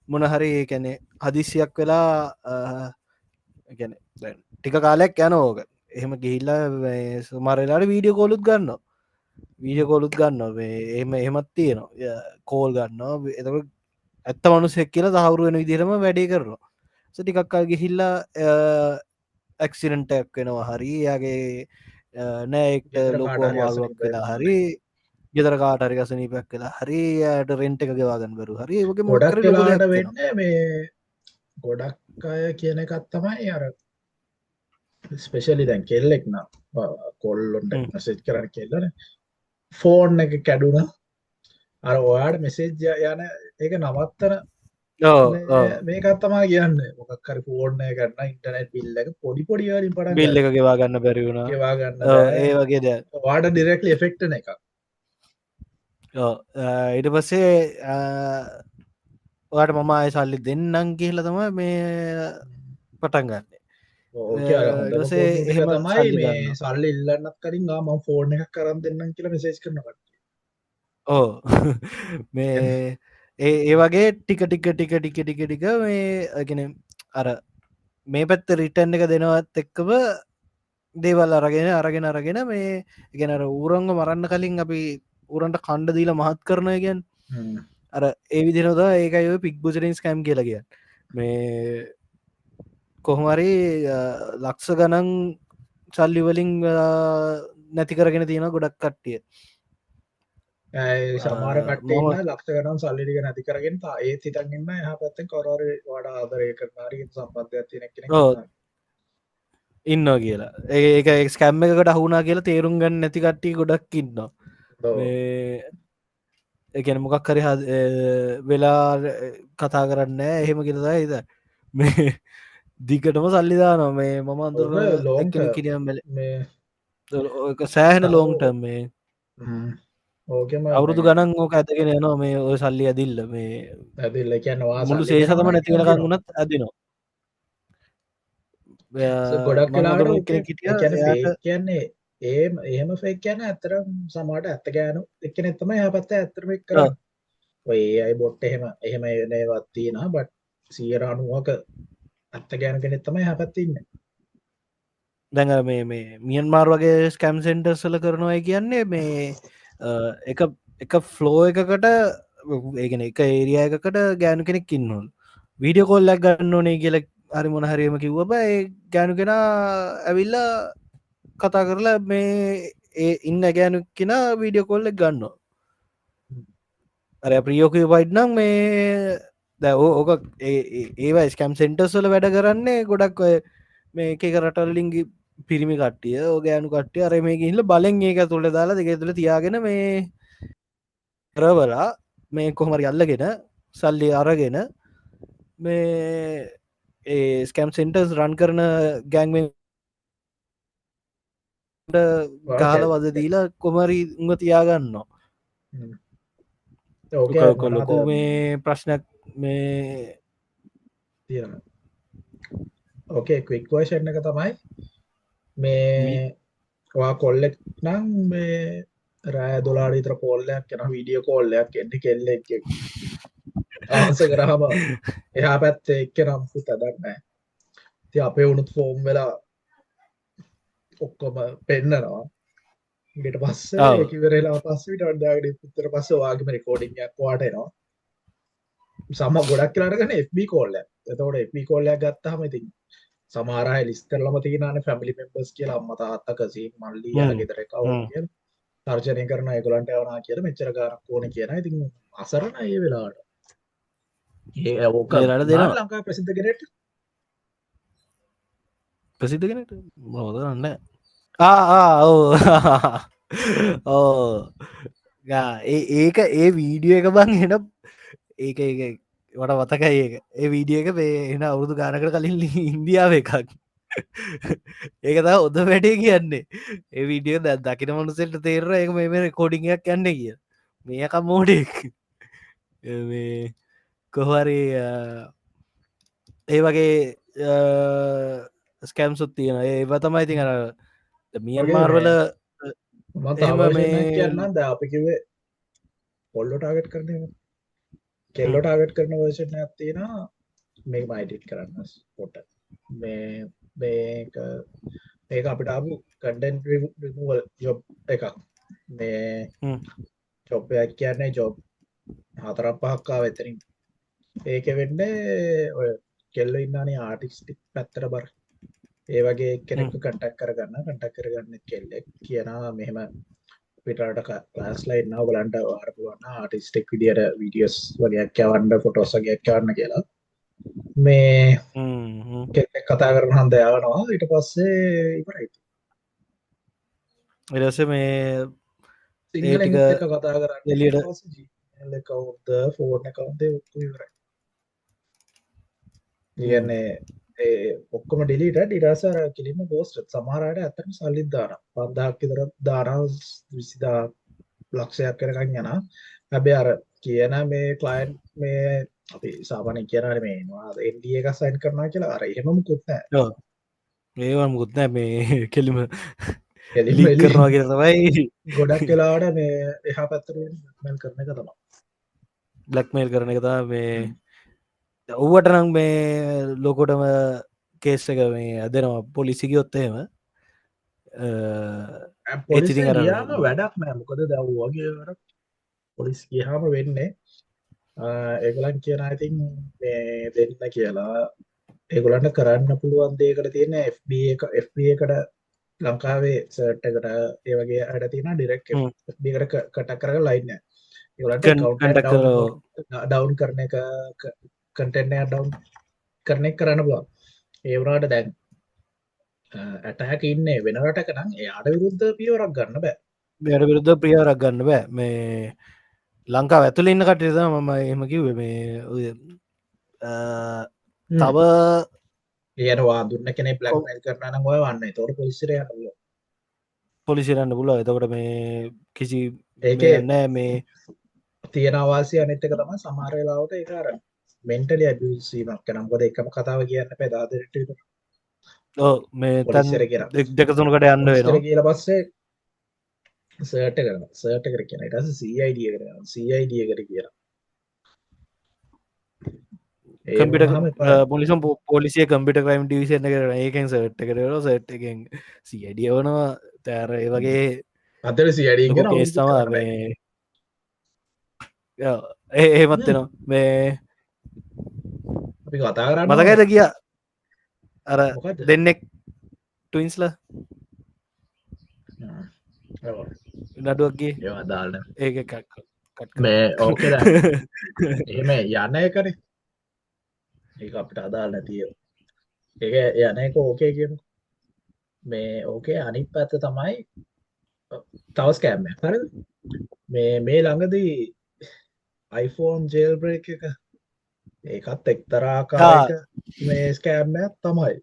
මොනහරි කැනෙ හදිසියක් වෙලා ගැන ටික කාලයක් යන ඕක එහෙම ගිහිල්ලා සුමරලාට වීඩියෝ කෝලුත් ගන්න වීඩිය කොලුත් ගන්න එහම එහෙමත් තියනවා කෝල් ගන්න එතකට ඇත්ත මනුසෙක් කියලා තහවුරු වෙන විදිරම වැඩේ කරනවා සටිකක්කල් ගිහිල්ලා ඇක්සිරෙන්ටක් වෙනවා හරි යාගේ නෑෙක්ට ගෙදර කාට ලොකෝ හරි මාරුවක් අසනීප වෙලා වෙනවා හරි ගෙදර කාටරි කසනීපයක් කියලා හරි යට රෙන්ට් එක ගෙවාගන්න බරු හරි වගේ මොක්කර ගොඩක් ලොක වෙලාට දෙයක් වෙනවා වෙන්න මේ ගොඩක් අය කියන එකත් තමයි අර ස්පෙශලි දැන් කෙල්ලෙක් නම් කොල්ලොන්ට මසෙජ් කරන්න කෙල්ලන ෆෝන් එක කැඩුන අර ඔයාට මෙසේජ් යන ඒක නවත්තන මේකත් තමා කියන්න මොකක්කර ෆෝර්ණය කරන්න ඉන්ටනෙට් පිල්ලක පොඩි පොඩිවලින් පට බිල්ල එක ගෙවා ගන්න බැරි වුණා ගෙවා ගන්න ඒ වගේ දෙයක් වාට ඩිරෙක්ලි එෆෙක්ටන එක ඊට පස්සේ ඔයාට මම අය සල්ලි දෙන්නම් කියල තම මේ පටන් ගන්න ඕක අර හොඳම ඊටසේ ෆෝර්ටික එහෙම තමයි සල්ලි මේ ගන්න සල්ලි ඉල්ලන්නත් කරින් ම ෆෝර්න එක කරන්න දෙන්නම් කියලා මෙසේස් කරනකට ඕ මේ ඒ වගේ ටික ටික ටික ටික ටික ටික මේ ගෙන අර මේ පැත්ත රිටන් එක දෙනවත් එක්කව දේවල් අරගෙන මේ ගෙනර ඌරංග මරන්න කලින් අපි උරන්ට කණ්ඩ දීල මහත් කරනය ගැන් අර ඒවි දිනොද ඒකයි පික් බුසරින් ස්කෑම් කියලගිය මේ කොහොමරි ලක්ෂ ගනන් සල්ලිවලින් නැති කරගෙන තියෙන ගොඩක් කට්ටිය සමාර කටන්න ලක්ෂ ගනම් සල්ලික නැති කරගෙන ඒ තිතන්ගන්න හ පැත්තෙන් කොරර වඩා ආදරය කරනාරී සම්බන්ධයක් තියෙන කෙන ඉන්න කියලා ඒක ස්කැම්ම එකට හුනා කියලා තේරුම් ගන්න නැති කට්ටි ගොඩක් ඉන්න එකන මොකක් කරි වෙලා කතා කරන්න එහෙම කියලදා හිද මේ දිගටම සල්ලිදාන මේ මම අඳුර ලෝන්ට කිරියම් බල මේ සෑහෙන ලෝන්ටම් මේ ඕකම අවුරුදු ගණන් ඕක ඇතගෙන යනවා මේ ඔය සල්ලි ඇදිල්ල මේ ඇදිල්ල කියනවා මුළු සේසතම නැතිවෙනකං වුණත් ඇදිනවා ගොඩක් කලාට කෙනෙක් හිටිය කියන ෆේක් කියන්නේ එහෙම ෆෙක් කියන ඇතර සමාට ඇත්ත ගෑනු එක්ක නැත්තම ය පත්ත ඇතරම කර ඔය අයි බොට්ට එහෙම නේවත්තියෙන බට් සියර අනුවක ඇත්ත ගෑන කෙනෙත් තමයි හැපත්තින්න දැඟ මේ මියන් මාර් වගේ ස්කැම් සෙන්ටර්සල කරනවායි කියන්නේ මේ එක ෆ්ලෝ එකකට ඒගෙන එක ඒරිය එකකට ගෑනු කෙනෙක් ඉන්නවල් වීඩිය කොල්ලක් ගන්න ඕනේ කියල හරි මොන හරීම කිව්ව බෑ ගෑනු කෙන ඇවිල්ලා කතා කරලා මේ ඒ ඉන්න ගෑනු කෙන වීඩියෝ කොල්ලෙක් ගන්නවා අර ප්‍රියෝක වයිඩ්නම් මේ දැ ඕක ඒවා ස්කම් සෙන්ටර්ස්වල වැඩ කරන්නේ ගොඩක් ඔය මේ එක රටල්ලින්ගි පිරිමි කට්ටිය ඕගෑනු කට්ටිය අර මේ ඉල්ල බලෙන් ඒක තුළ දාලා දෙක තුළ තියාගෙන මේ රවලා මේ කොහමරි අල්ලගෙන සල්ලි අරගෙන මේ ඒ ස්කම් සෙන්ටර්ස් රන් කරන ගෑන්වෙන් ගාල වද දීලා කොමරි උඟ තියාගන්න ලොකු මේ ප්‍රශ්නයක් මේ තියෙන ඕකේ ක්වික් වර්ෂන් එක තමයි මේ වා කොල්ලෙක් නම් මේ රෑ දොලාඩීතර කෝල්ලයක් කෙන වීඩියෝ කෝල්ලයක් එන්න කෙල්ලෙක් ආස කරහම එහා පැත්තේ එක්ක නම්පු තදන්නෑ ති අපේ වුණුත් ෆෝම් වෙලා ඔක්කොම පෙන්න්නනවා ට පස්ස කිවරලා පස්සට අඩාගට පුත්තර පස්ස වාගේම රෙකෝඩිංයක් වාටනවා සම ගොඩක් කියලාටගන FB කෝල්ල එතවට FB කෝල්ලයක් ගත්තහම ඉතින් සමාරය ලිස්තරලම තියනන ෆැමිලි මෙම්බස් කියල අම්ම තාත්තකසී මල්ලි ගෙදර කව කිය තර්ජනය කරන එකොලන්ට යවනා කියල මෙච්චර ගාරක් ඕන කියන ඉතින් අසරන ඒ වෙලාට ඒ ඕක ලට දෙනවා ලංකා ප්‍රසිද්ධ කෙනෙට ප්‍රසිද්ධ කෙනට මොදන්න ඕ ඒක ඒ වීඩියෝ එක බං එන ඒක වට වතකයි ඒක ඒ වීඩිය එක මේ එන අවුරුදු ගානකට කලින් ඉන්දියාව එකක් ඒක තා ඔොද වැඩේ කියන්නේ ඒ වීඩියෝ දකින මනුසෙල්ට තේර එක මේ රෙකෝඩිංයක් යන්න කිය මේක මෝඩෙක් කොහරි ඒ වගේ ස්කෑම් සුත් තියෙන ඒව තමයි ඉතින් අර මියන්මාර්වල මත එහෙම අවර්ශනයක් මේ කියන්න ද අපි කිවේ පොල්ලො ටාගට් කරන කෙල්ලො ටාගට් කරන වර්ෂණ ඇත්තින මේ මයිඩිට් කරන්න පොට මේක ඒක අපිට ආපු කඩන් රිමවල් ජොබ් එකක් මේ චොප්පයක් කියන්නේ ජොබ් හතරක් පහක්කා වෙතරින් ඒක වෙන්න ඔය කෙල්ල ඉන්නනේ ආටිස්ටික් පැත්තර බර ඒ වගේ කෙනෙක්ු කටක් කරගන්න කටක් කරගන්න කෙල්ලෙක් කියනවා මෙහෙම පිටට ලාස්ලයින්න බලන්ට වාරපුුවන්න ආටිස්ටෙක් විදිට විඩියස් වගේයක් යවන්ඩ ෆොටෝසගයක් යවන්න කියලා මේ කෙනෙක් කතා කරන හන්ද යවනවා ඊට පස්සේ ඉවරයි එරස මේ සිංහල ටික එක කතා කරන්න එලියට කවුද ෆෝර්න කවුද ඉවරයි කියන්නේ ඔක්කොම ඩිලිට ඩිරාසර කිලිම ගෝස්ට සමහරයට ඇතම සල්ලිධාන පන්දහක් ඉදර දානාව විසිදා ලක්ෂයක් කරකන් යන හැබේ අර කියන මේ කලයින් මේ අපි සාපනය කියනට මේවා එන්ඩිය එක සයින් කරනා කියලා අර එහෙමම කුත්නෑ ඒවම් ගුත්නෑ මේ කෙලිම කෙලිම ලික් කරනවා කිය තමයි ගොඩක් කලාට මේ එහා පැත්තරුවෙන් මැල් කරන එක තමා බ්ලක්මේල් කරන එක තා මේ ඔව්වට නම් මේ ලොකොටම කේස් එක මේ අදනවා පොලිසිගියොත්තේම පොලිස ගියාම වැඩක් නෑ මොකද දව්වාගේ පොලිස් ගියහම වෙන්නේ ඒගලන් කියන ඉතින් මේ දෙන්න කියලා ඒගොලන්ට කරන්න පුළුවන් දේකට තියෙන FB එක FB එකට ලංකාවේ සර්ට්කට ඒවගේ අට තියෙන ඩිරෙක්් කට කටක් කරග ලයින්න ඒගලට ඩවන්් කරන එක කටෙන්න්න ඩවන්් කරනෙක් කරන්න බවා ඒවනාට දැන් ඇටහැක ඉන්නේ වෙනටක නම් එයාට විරුද්ධ පියවරක් ගන්න බෑ මෙයට විරුද්ධ ප්‍රියවරක් ගන්න බෑ මේ ලංකා ඇතුල ඉන්න කටයද මම එහම කිව මේ තව ඒනවා දුන්න කෙනෙ බ්ලක්මල් කරන ඔය වන්න තොට පොලිසිරය පොලිසිරන්න පුල එතකට මේ කිසි ඒක නෑ මේ තියෙනවාසි අනිත්තක තම සමාරලාවට ඒකාර මෙන්ටලි ඇබසීමක් නම්කොද එකම කතාව කියන්න පැදාදරට මේ දෙකතුනකට යන්න වෙන කියල පස්සේ සර්ට කරන සර්ට කර කියන ටස සයිඩිය කරන සයිඩිය කර කියලා කම්පිට පොලිසම් පොලිසිය කම්පිට ක්‍රයිම් ඩිවිෂන කරන ඒකෙන් සට් කරන සට් එකෙන් සියඩිය වනවා තෑර ඒ වගේ අතර සියඩිය කේස් තමා මේ ඒමත් වෙනවා මේ අපි කතා කරන්න මතකයිද කිය අර දෙන්නෙක් ටවින්ස්ල නඩුවක්ගේ ඒවාදාන්න ඒක මේ ඕක එහෙම යන්න එකන ඒ අපිට අදාල් නැතිය ඒක යන එක ඕකේ කියමු මේ ඕකේ අනිත් පැත්ත තමයි තවස් කෑම්ම හරි මේ ළඟදී iPhone ජෙල් බ්‍රේක් එක ඒකත් එක්තරාකාරක මේ ස්කෑම්මයක් තමයි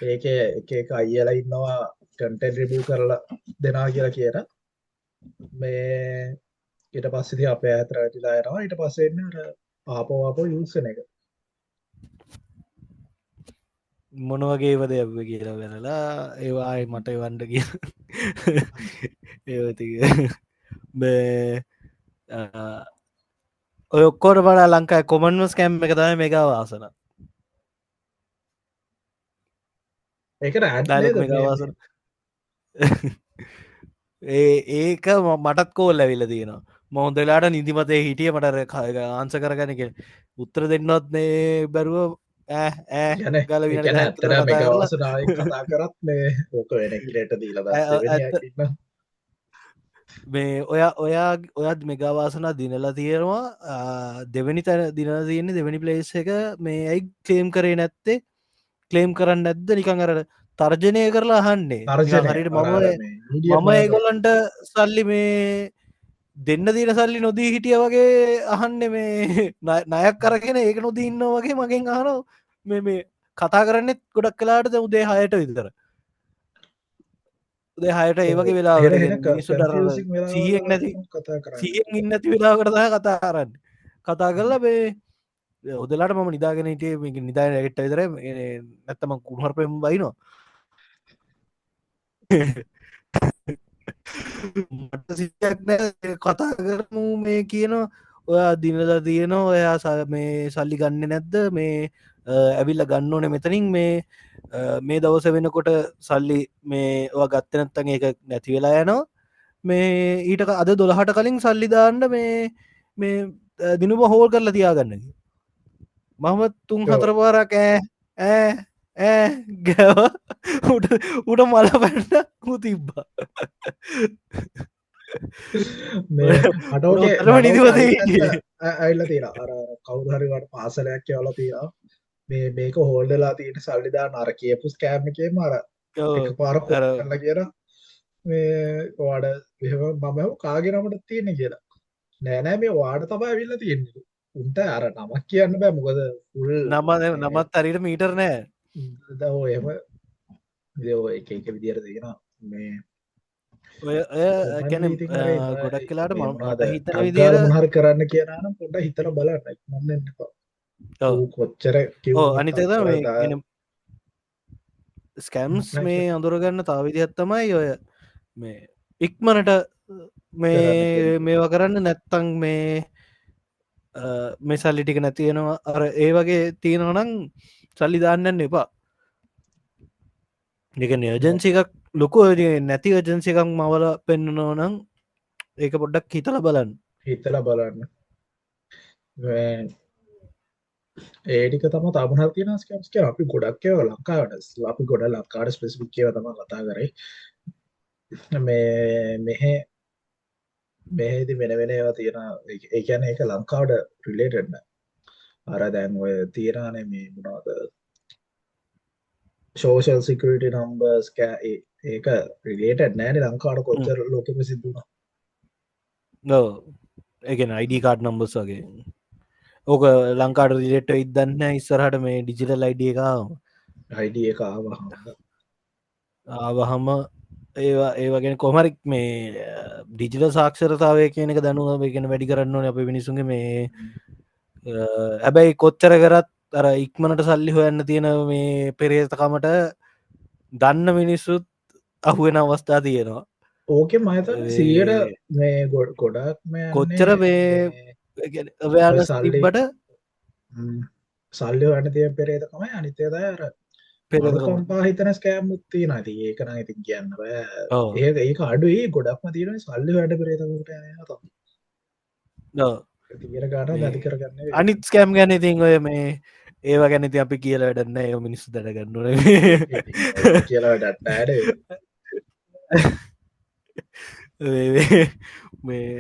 ඒක එක අයියලා ඉන්නවා කටෙන් රිබූ කරලා දෙනා කියලා කියන මේ ඊට පස්සිති අප ඇතර ඇතිලා යනවා ඊට පස්සෙන්න ආපෝවාපෝ යුසන එක මොනවගේ වද ඇව කියලා වෙනලා ඒවායි මට වන්ඩ කිය ඒති ඔය ඔක්කෝට බඩා ලංකායි කොමන්වස් කැම්ම එක තම මේක වාසන ඒකට වාසන ඒක මටත් කෝල් ඇවිල්ල තියෙනවා මොහොදලාට නිදිමතේ හිටිය මට ආන්ස කරගනක උත්තර දෙන්නොත් නේ බැරුව ගැන ගල ඇත්තර මේවාසනාව කතා කරත් මේ ඕක වෙනකිලට දීල මේ ඔයත් මෙගවාසනා දිනලා තියෙනවා දෙවැනි තැන දින තියන්නේ දෙවැනි පලේස් එක මේ ඇයි ක්ලේම් කරේ නැත්තේ ක්ලේම් කරන්න නැද්ද නිකං අරට තර්ජනය කරලා අහන්නේ හරිට මම ඒගොල්ලන්ට සල්ලි මේ දෙන්න දීන සල්ලි නොදී හිටිය වගේ අහන්න මේ නයක් කරගෙන ඒක නොදී ඉන්න වගේ මගෙන් අහනෝ මේ කතා කරන්නෙත් ගොඩක් කලාට උදේ හයට විතර උදේ හයට ඒවගේ වෙලාවටගෙන මිනිස්සු ඩරන සිහියෙක් නැති කතා කරන්න සියෙන් ඉන්නති වෙලාකටහ කතා කරන්න කතා කරලා බේ ඔදලාට මම නිදාගෙන හිටිය මේක නිදාන රැගෙට්ට විතර නැත්තම කුණහරපෙම් බයිනවා මට සිතක් නෑ කතා කරමු මේ කියනවා ඔයා දිනලා තියෙනවා ඔයා මේ සල්ලි ගන්න නැද්ද මේ ඇවිල්ල ගන්න ඕන මෙතනින් මේ දවස වෙනකොට සල්ලි මේ ඔය ගත්තනත්තන් ඒක නැති වෙලා යනවා මේ ඊට අද 12ට කලින් සල්ලි දාන්න මේ දිනුම හෝල් කරලා තියාගන්න මම 3-4 පාරක් ගැව උට මල පැන්න හු තිබ්බා අටෝගේ නිදිවද ඇල්ල තියෙන අර කවුහරිවට පාසලයක් කියවල තියෙන මේක හෝල්ඩලා තියෙන සල්ලිදා නර කියපු කෑමකේ මර පාර කරන්න කියන මේ වාඩ මම කාගෙනමට තියෙන කියලා නෑනෑ මේ වාඩ තබා ඇවිල්ල තියෙන්නේ උන්ට අර නමක් කියන්න බෑ මොකද උල් නමත් අරිට මීටර් නෑ දහෝ එම එක විදිර තියෙන මේ ඔය කැන ගොඩක් කලාට මට හිතන විදිර හර කරන්න කියනම් පොඩ හිතර බලන්න මන්න කොච්චර අනිතද ස්කැම්ස් මේ අඳුරගන්න තාවිදිහත් තමයි ඔය මේ ඉක්මනට මේවා කරන්න නැත්තං මේ සල්ලි ටික නැතියෙනවා අර ඒ වගේ තියෙනවනං සල්ලි දාන්නන්න එපා එක නියජන්සිකක් ලොකු නැති ජන්සිකක් මවල පෙන්න්නනෝ නම් ඒක පොඩ්ඩක් හිතල බලන්න හිතල බලන්න ඒටික තම තමහර තියන ස්කම්ස්ක අපි ගොඩක්කව ලංකාවට අපි ගොඩ ලක්කාඩ ස්පෙසිික්කව තම කතා කරේ මෙහ මෙහෙදි වෙන වෙන ඒවා තියෙන ඒකැන එක ලංකාවට රිලේටෙන්න අර දැන් ඔය තියෙනනේ මේ මුණාද සෝෂල් සිකරිට නම්බර්ස් ඒක රිලේට නෑන ලංකාට කොච්චර ලෝකම සිදුන ඒගෙන අයිඩ කාඩ් නම්බස් වගේ ඕක ලංකාට රිලෙට ඉදන්න ඉස්සරහට මේ ඩිජිටල් අයිඩිය එකාව අයිඩ එක ආවහම ඒවගෙන කොමරික් මේ ඩිජිටල් සාක්ෂරතාවය කියනක දැනුව එකන වැඩි කරන්න ඕන අප මිනිසුන්ගේ මේ හැබැයි කොච්චර කරත් අර ඉක්මනට සල්ලි හොයන්න තියෙන මේ පෙරේතකමට දන්න මිනිස්සුත් අහුවෙන අවස්ථා තියෙනවා ඕකෙ මත සියට මේ ගොඩක් කොච්චර මේ සල්ලිබට සල්ලි වන්න තිය පෙරේතකමයි අනිතේදර පෙරකම්පා හිතන ස්කෑම් මුත්ති නති ඒකන ඉතින් කියන්න ඒ ඒක අඩුයි ගොඩක්ම තියෙන සල්ලි වැඩ පෙරේතකට තිර ගාන නැති කරගන්න අනිත් ස්කෑම් ගැන ඉතින් ඔය මේ ඒවා ගැනති අපි කියලා වැඩන්න ඒ මිනිස්සු දැනගන්නුන කියලා ඩට්නෑඩ මේ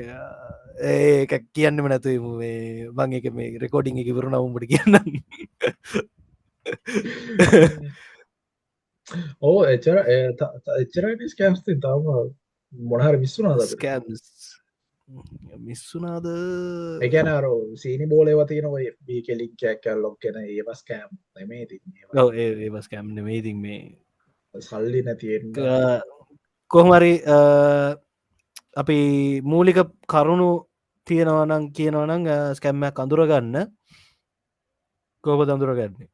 ඒක කියන්නම නැතුවම මේ මං එක මේ රෙකෝඩිං එක වරු නවුම්ට කියන්න ඕ එචර එච්චරට ස්කෑම්ස් තම මොනහර විස්සුනාද ස්කෑම්ස් මිස්සුනාද එකන අර සීනි බෝලේවතින ඔය බී කෙලික්කයක් ලොක් කෙන ඒවස් කෑම් නෙමේ ති ඒවස් කෑම් නෙමේ ඉතින් මේ සල්ලි නැතියෙන් කොහමරි අපි මූලික කරුණු තියෙනවනං කියනවනං ස්කැම්මයක් අඳුරගන්න කෝප දඳුරගන්නේ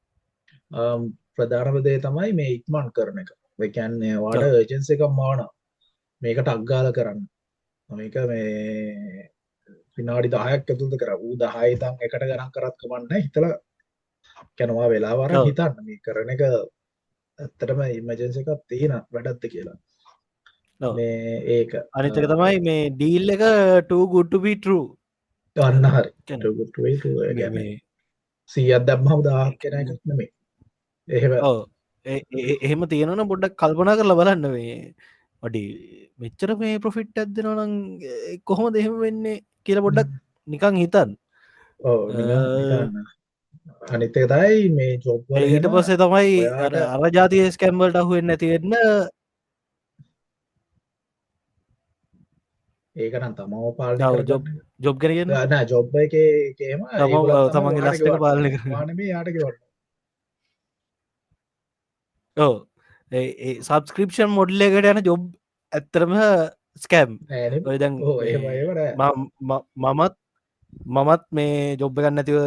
ප්‍රධානපදේ තමයි මේ ඉක්මන් කරන එක එකන්නේ වාඩ ඒජන්ස එක මාන මේකට අක්ගාල කරන්න මේක මේ පිනාඩි 10ක් ඇතුළත කර ඌ 10 ඉඳන් එකට ගණන් කරත් කමන්න හිතලා කනවා වෙලාවර හිතන්න මේ කරන එක ඇත්තටම ඉමර්ජන්සි එකක් තියෙන වැඩක්ද කියලා මේ ඒක අනිත් එක තමයි මේ ඩීල් එක too good to be true ගන්න හරි too good to be true කියන්නේ 100ක් දැම්මම 1000ක් කෙන එකක් නෙමෙයි එහෙම ඔව් එහෙම තියෙනවනම් පොඩ්ඩක් කල්පනා කරලා බලන්න මේ වඩි මෙච්චර මේ ප්‍රොෆිට් ඇත්දෙනවනම් කොහොම දෙහෙම වෙන්නේ කියල පොඩ්ඩක් නිකං හිතන් අනිතේ තයි මේ ජොබ් ඊට පස්සේ තමයි අර ජාතිය ස්කැම්බල්ට අහුවෙන් නැතිවෙන්න ඒකනම් තමව පාලනය කරගන්න ජොබ් ගැන කියන්න නෑ ජොබ් එකේම ඒගොල්ලන් තමයි තමන්ගේ වාට ලස්ටක පාලනය කර ගෙවන්නේ. වා නෙමෙයි යාට ගෙවන්නේ. ඕ සබස්ක්‍රපෂන් මොඩ්ල එකට යන ජොබ් ඇත්තරම ස්කෑම් නෑ නෙමෙයි. ඔය දැන් ඔව් එහෙම නෑ. මමත් මේ ජොබ් ගන්න නැතිව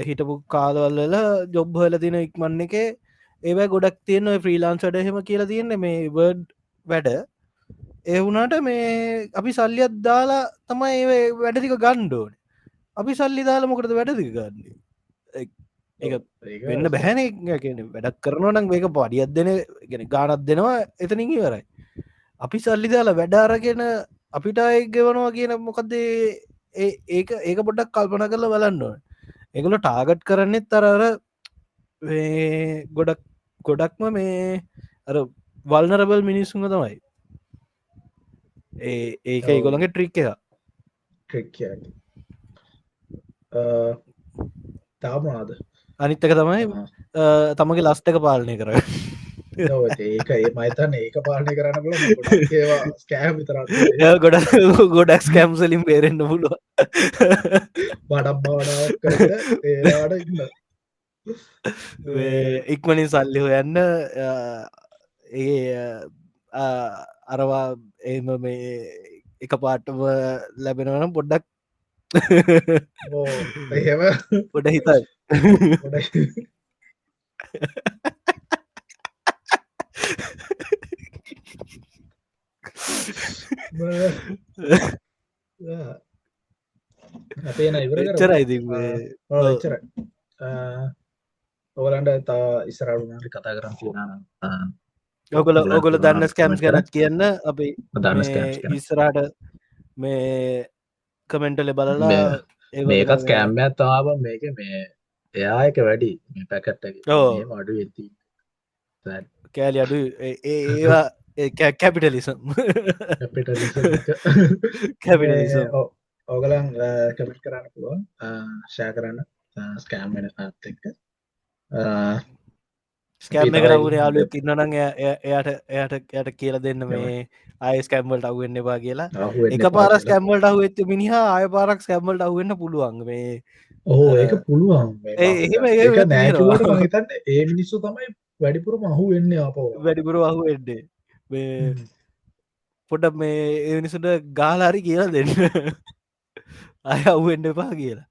හිටපු කාලවල්ල ජොබ් හල තින ඉක්මන්න එක ඒවයි ගොඩක් තියන්න ෆ්‍රීලාන්ස් වැඩ හෙම කියලා තියන්නේ මේ වර්ඩ් වැඩ ඒවුනාට මේ අපි සල්ලියත් දාලා තමයි ඒ වැඩටික ගණ්ඩෝන අපි සල්ලි දාලා මොකටද වැඩදි ගන්නේ ඒ වෙන්න බැහැන වැඩක් කරනවනම් මේක පඩියත් දෙන ගෙන ගානත් දෙනවා එතනින් ඉවරයි අපි සල්ලි දාලා වැඩාරගෙන අපිට අයගෙවනවා කියන මොකක්දේ ඒක පොඩ්ඩක් කල්පන කරලා බලන්න එකගොල ටාගට් කරන්නෙත් තරර ගොඩක්ම මේ අර වල්නරබල් මිනිස්සුම තමයි ඒක ඒගොළඟ ට්‍රික් එක ට්‍රික් තාමනාද අනිත්තක තමයි තමගේ ලස්ටක පාලනය කර ඒක ඒ මයිතන්න ඒක පාලනය කරන්න බල ඒවා ස්කෑම් විතරක් ගොඩක් ස්කෑම්සලින් බේරෙන්න්න පුළුව බඩම් බවනාවක් කරට ඒවාට ඉන්න ඉක්මනින් සල්ලි හොයන්න ඒ අරවා එම මේ එක පාටම ලැබෙනවනම් පොඩ්ඩක් එහෙම පොඩ හිතයි අපේන ඉවර එච්චරයිති එච්චර ඔගලන්ට තා ඉස්සරඩුනාට කතා කරන්න තියෙන ඔගොල දන්න ස්කෑම්ස් ගැනත් කියන්න අපි දන්න ඉස්සරාට මේ කමෙන්ටල බලලා මේකත් කෑම්මයක් තාව මේක මේ එයායක වැඩි මේ පැකට්ට අඩු ඇති කෑලි අඩු ඒවා කැපිටලිසම් කැපිටලිසම් ඕගලන් කමෙන්ට් කරන්න පුළුවන් ෂෑ කරන්න ස්කෑම් වෙන අත් එක්ක ස්කෑම් එක රවුන යාලුවෙක් ඉන්නනං එයට කියල දෙන්න මේ ආය ස්කැම්වල්ට අහුවෙන්න එපා කියලා එක පාර ස්කැම්වල්ට අහු එච්ච මිනිහා ආය පාරක් ස්කැම්වල්ට අහුවෙන්න පුළුවන් මේ ඕ ඒක පුළුවන් නෑකිවට මහිතන්න ඒ මිනිස්සු තමයි වැඩිපුර මහු වෙන්න අපෝ වැඩිපුර අහු එඩ්ඩේ පොඩ මේ එනිසුට ගාලාරි කියලා දෙන්න අය අව්වෙන්ඩ එපා කියලා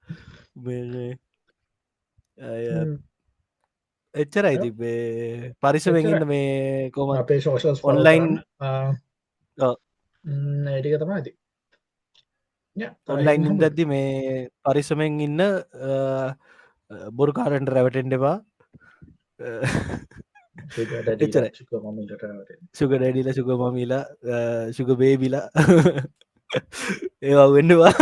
එච්චරයි තිබේ පරිසවෙගන්න මේ කොම අපේ ශෝෂල් ඔන්ලයින් ඒටික තමයි ඇති ඔන්ලයින් ඉදද්දි මේ පරිසමෙන් ඉන්න බොරු කාරන්ට රැවටෙන්ඩවා සුක ඩැඩිල සුක මමිලා සුක බේබිලා ඒවා වෙන්නවා